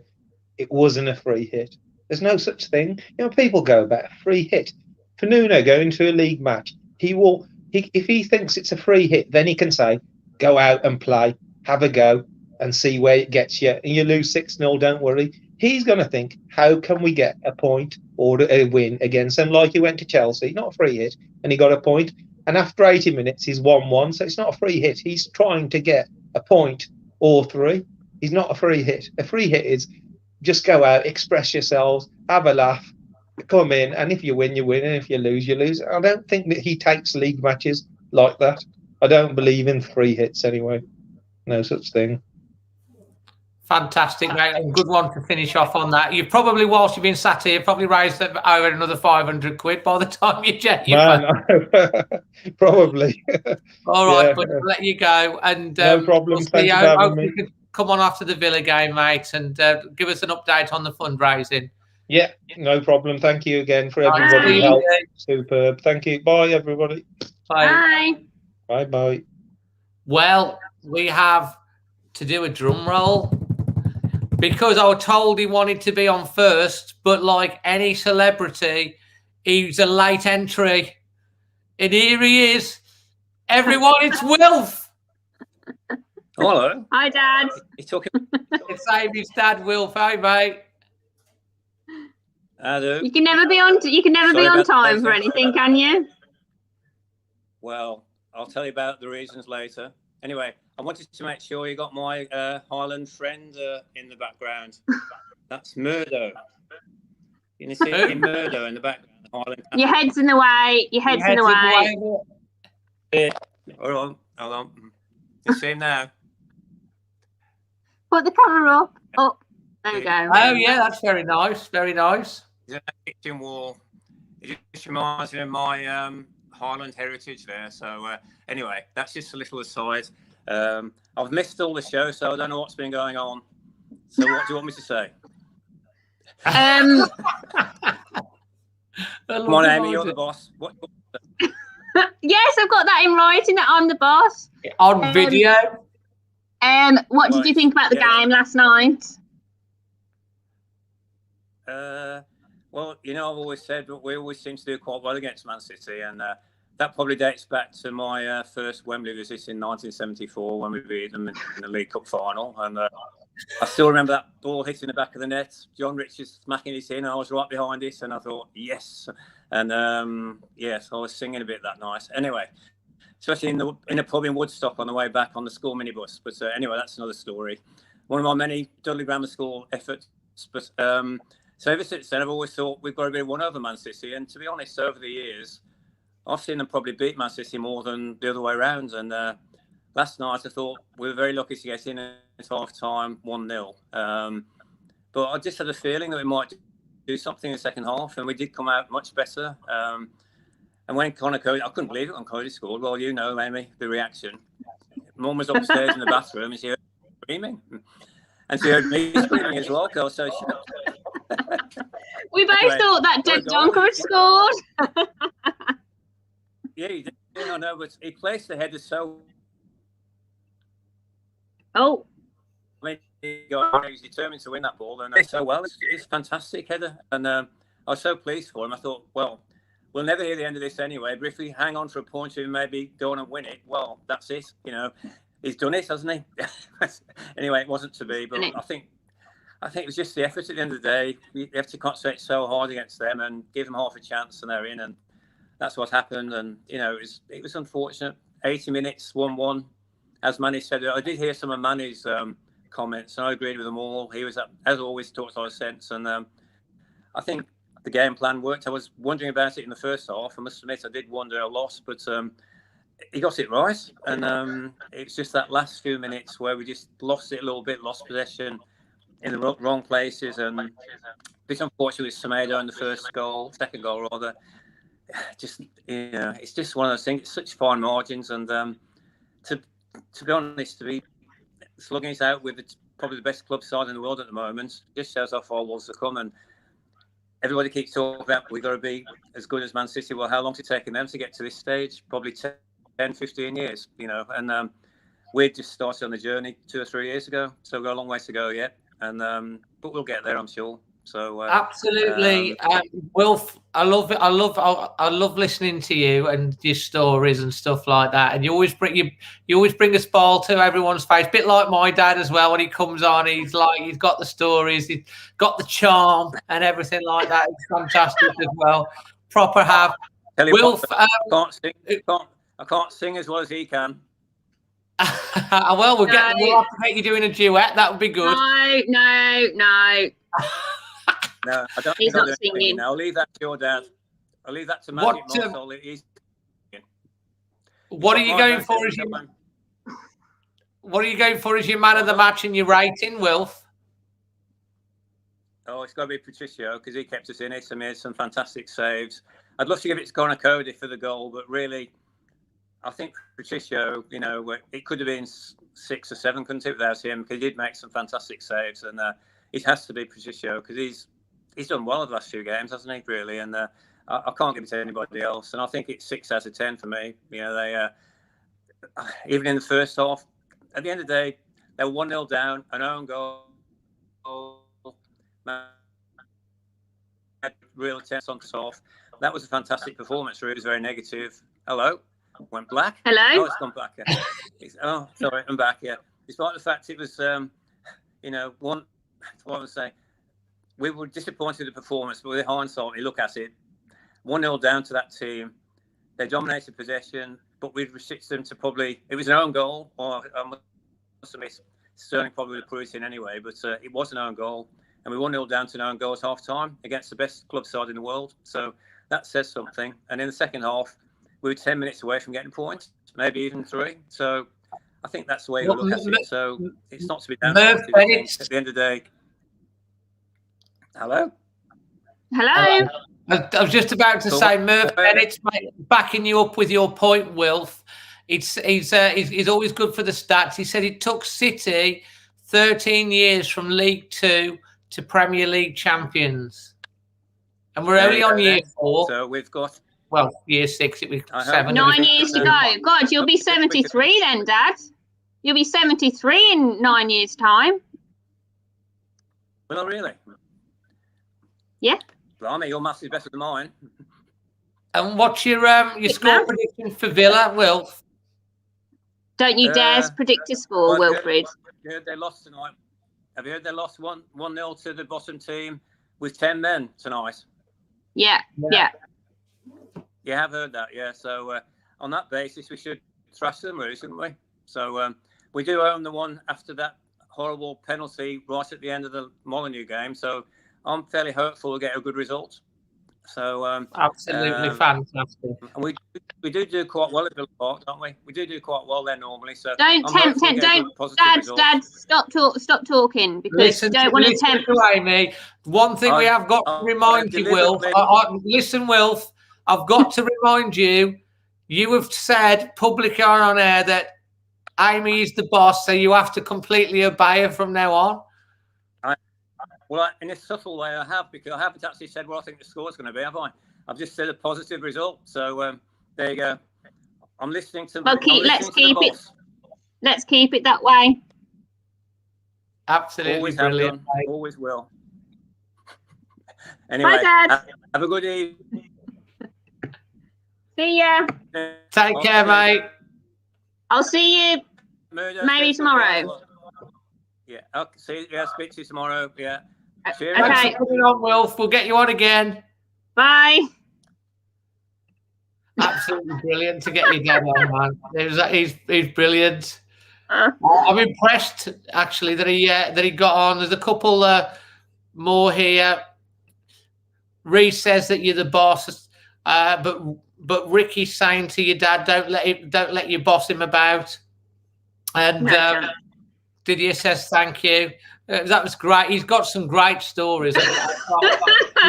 It wasn't a free hit. There's no such thing. You know, people go about a free hit. For Nuno going to a league match, if he thinks it's a free hit, then he can say, go out and play. have a go and see where it gets you. And you lose 6-0, don't worry. He's going to think, how can we get a point or a win against them? Like he went to Chelsea, not a free hit, and he got a point. And after 80 minutes, he's 1-1. So it's not a free hit. He's trying to get a point or 3. He's not a free hit. A free hit is just go out, express yourselves, have a laugh, come in, and if you win, you win, and if you lose, you lose. I don't think that he takes league matches like that. I don't believe in free hits anyway. No such thing. Fantastic, mate. Good one to finish off on that. You've probably, whilst you've been sat here, probably raised over another 500 quid by the time you check your phone. Probably. All right, but I'll let you go. And no problem. We'll Thank you for having me. You could come on after the Villa game, mate, and give us an update on the fundraising. Yeah, no problem. Thank you again for everybody's help. Superb. Thank you. Bye, everybody. Bye. Bye. Bye. Well, we have to do a drum roll because I was told he wanted to be on first, but like any celebrity, he's a late entry. And here he is. Everyone, it's Wilf. Hello. Hi, Dad. You're talking. It's Amy's dad, Wilf. Hey, mate. I do. You can never be on. You can never be on time for anything, can you? Well, I'll tell you about the reasons later. Anyway, I wanted to make sure you got my Highland friend in the background. That's Murdo. You can see Murdo in the background. Highland. Your head's in the way. Your head's in the way. Hold on. You see him now? Put the camera up. Oh, there we go. Oh, yeah, that's very nice. Very nice. He's on the kitchen wall. It just reminds me of my Highland heritage there. So anyway, that's just a little aside. I've missed all the show, so I don't know what's been going on. So what do you want me to say? Come on, Amy, you're the boss. What? Yes, I've got that in writing that I'm the boss. On video. What did you think about the game last night? Well, you know, I've always said that we always seem to do quite well against Man City, and that probably dates back to my first Wembley visit in 1974 when we beat them in the League Cup final. And I still remember that ball hitting the back of the net, John Richards smacking it in, and I was right behind it, and I thought, yes. And yes, I was singing a bit that night. Anyway, especially in a pub in Woodstock on the way back on the school minibus. But anyway, that's another story. One of my many Dudley Grammar School efforts. But so ever since then, I've always thought we've got to be one over Man City. And to be honest, over the years, I've seen them probably beat Man City more than the other way around. And last night, I thought we were very lucky to get in at half-time 1-0. But I just had a feeling that we might do something in the second half, and we did come out much better. And when Connor Cody, I couldn't believe it when Cody scored. Well, you know, Amy, the reaction. Mum was upstairs in the bathroom, and she heard me screaming. And she heard me screaming as well, because I was so shocked. We both thought that Dead Donker had scored. Yeah, he did. I know, but he placed the header so. Oh. I mean, he was determined to win that ball, and so well. It's a fantastic header, and I was so pleased for him. I thought, well, we'll never hear the end of this anyway. But if we hang on for a point and maybe go on and win it, well, that's it. You know, he's done it, hasn't he? Anyway, it wasn't to be, but I think it was just the effort at the end of the day. You have to concentrate so hard against them and give them half a chance, and they're in, and that's what happened. And you know, it was unfortunate. 80 minutes, 1-1. As Manny said, I did hear some of Manny's comments, and I agreed with them all. He was, as always, talked a lot of sense, and I think the game plan worked. I was wondering about it in the first half. I must admit, I did wonder a lot, but he got it right, and it's just that last few minutes where we just lost it a little bit, lost possession in the wrong places, and a bit unfortunate with Semedo in the second goal rather. Just, you know, it's just one of those things. It's such fine margins, and to be honest, to be slugging it out with probably the best club side in the world at the moment just shows how far Wolves have come. And everybody keeps talking about we've got to be as good as Man City. Well, how long has it taken them to get to this stage? Probably 10, 15 years, you know. And we just started on the journey 2 or 3 years ago, so we've got a long way to go yet. And but we'll get there, I'm sure. So absolutely, Wilf. I love it. I love listening to you and your stories and stuff like that. And you always bring a smile to everyone's face. Bit like my dad as well. When he comes on, he's got the stories, he's got the charm and everything like that. It's fantastic as well. Proper have. Wilf, I can't sing as well as he can. Well, we'll have to make you doing a duet. That would be good. No. No, I don't. He's not singing. I'll leave that to your dad. I'll leave that to Magic Morsel. What are you going for as your? What are you going for as your man of the match and your rating, Wilf? Oh, it's got to be Patricio because he kept us in it and made some fantastic saves. I'd love to give it to Connor Cody for the goal, but really, I think Patricio, it could have been 6 or 7, couldn't it, without him? Because he did make some fantastic saves, and it has to be Patricio because he's done well the last 2 games, hasn't he? Really, and I can't give it to anybody else. And I think it's 6 out of 10 for me. They even in the first half, at the end of the day, they were 1-0 down, an own goal. Real attempts on the off. That was a fantastic performance. It was very negative. Hello. Went black. Hello. Oh, it's gone black. Oh, sorry, I'm back. Yeah. Despite the fact it was, what I was saying, we were disappointed with the performance, but with hindsight, when you look at it, 1-0 down to that team. They dominated possession, but we restricted them to it was an own goal, or I must admit, Sterling probably would have put it in anyway, but it was an own goal. And we 1-0 down to an own goal at half time against the best club side in the world. So that says something. And in the second half, we were 10 minutes away from getting points, maybe even 3. So I think that's the way you look at it. So it's not to be down. At the end of the day. Hello? I was just about to say, Murph Bennett's backing you up with your point, Wilf. He's always good for the stats. He said it took City 13 years from League 2 to Premier League champions. And we're only on year 4. So we've got... Well, year 6, it was 7. 9 years to go. God, you'll be 73 then, Dad. You'll be 73 in 9 years' time. Well, really? Yeah. Blimey, your maths is better than mine. And what's your score prediction for Villa, Wilf? Don't you dare predict a score, Wilfred. Yeah, they lost tonight. Have you heard they lost 1-0 to the bottom team with 10 men tonight? Yeah. You have heard that, yeah. So on that basis, we should thrash them, really, shouldn't we? So we do own the one after that horrible penalty right at the end of the Molineux game. So I'm fairly hopeful we'll get a good result. So absolutely fantastic. And we do quite well at Villa Park, don't we? We do quite well there normally. So don't tempt. Dad, stop talking because you don't want to tempt. Amy, one thing we have got to remind you, Wilf. Listen, Wilf, I've got to remind you. You have said publicly on air that Amy is the boss, so you have to completely obey her from now on. Well, in a subtle way, I have, because I haven't actually said what I think the score's going to be, have I? I've just said a positive result. So there you go. I'm listening to. Well, let's keep it that way. Absolutely always brilliant. Have done, always will. Anyway, bye, Dad. Have a good evening. See ya. Take care, mate. I'll see you maybe tomorrow. Yeah, I'll see. Yeah, speak to you tomorrow. Yeah. Cheers. Okay. Thanks for coming on, Wilf. We'll get you on again. Bye. Absolutely brilliant to get you down on, man. He's brilliant. I'm impressed actually that he got on. There's a couple more here. Reece says that you're the boss, but Ricky's saying to your dad, don't let you boss him about. And Didier says thank you. That was great. He's got some great stories.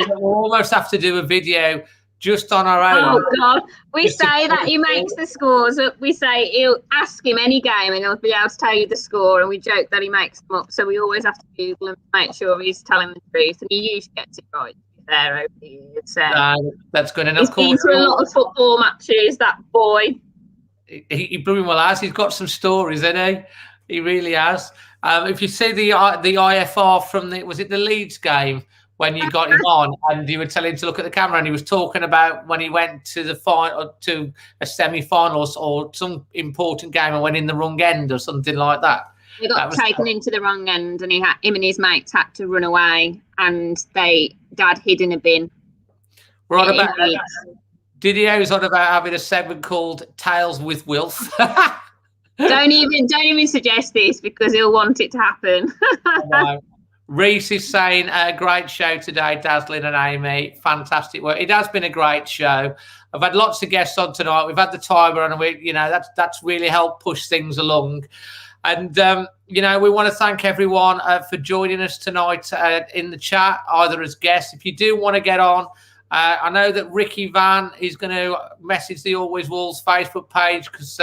We'll almost have to do a video just on our own. Oh God! We say that he makes the scores. We say he'll ask him any game and he'll be able to tell you the score. And we joke that he makes them up. So we always have to Google him to make sure he's telling the truth. And he usually gets it right. There over the years. That's good. And he's been to a lot of football matches. That boy. He blooming well has. He's got some stories, hasn't he? He really has. If you see the IFR from the Leeds game when you got him on, and you were telling him to look at the camera, and he was talking about when he went to the final, to a semi-final or some important game, and went in the wrong end or something like that. He got taken into the wrong end, and him and his mates had to run away, and Dad hid in a bin. We're on about Didio's on about having a segment called Tales with Wilf. Don't even suggest this, because he'll want it to happen. Reese is saying, great show today, Dazzling and Amy. Fantastic work. It has been a great show. I've had lots of guests on tonight. We've had the timer on, and that's really helped push things along. And, we want to thank everyone for joining us tonight in the chat, either as guests. If you do want to get on, I know that Ricky Van is going to message the Always Wolves Facebook page, because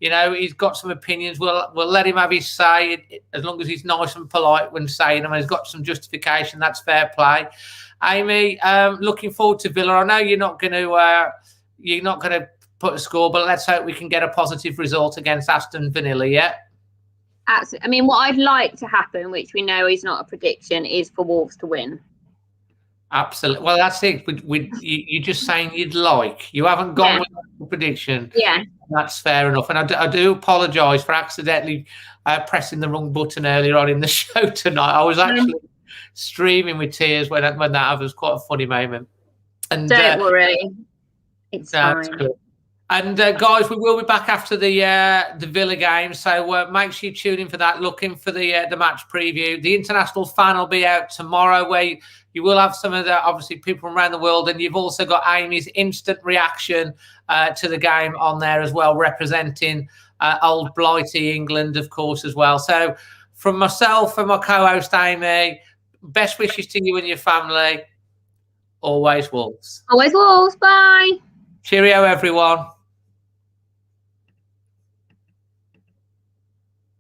he's got some opinions. We'll let him have his say, as long as he's nice and polite when saying them. He's got some justification. That's fair play. Amy, looking forward to Villa. I know you're not going to put a score, but let's hope we can get a positive result against Aston Villa. Yeah. Absolutely. I mean, what I'd like to happen, which we know is not a prediction, is for Wolves to win. Absolutely. Well, that's it. You're just saying you'd like. You haven't gone with a prediction. Yeah. That's fair enough. And I do apologise for accidentally pressing the wrong button earlier on in the show tonight. I was actually streaming with tears when that happened. It was quite a funny moment. And don't worry. It's fine. Good. And guys, we will be back after the Villa game, so make sure you tune in for that. Looking for the match preview. The international fan will be out tomorrow, where you will have some of the obviously people from around the world, and you've also got Amy's instant reaction to the game on there as well, representing old blighty England, of course, as well. So from myself and my co-host Amy, best wishes to you and your family. Always Wolves. Always Wolves. Bye. Cheerio, everyone.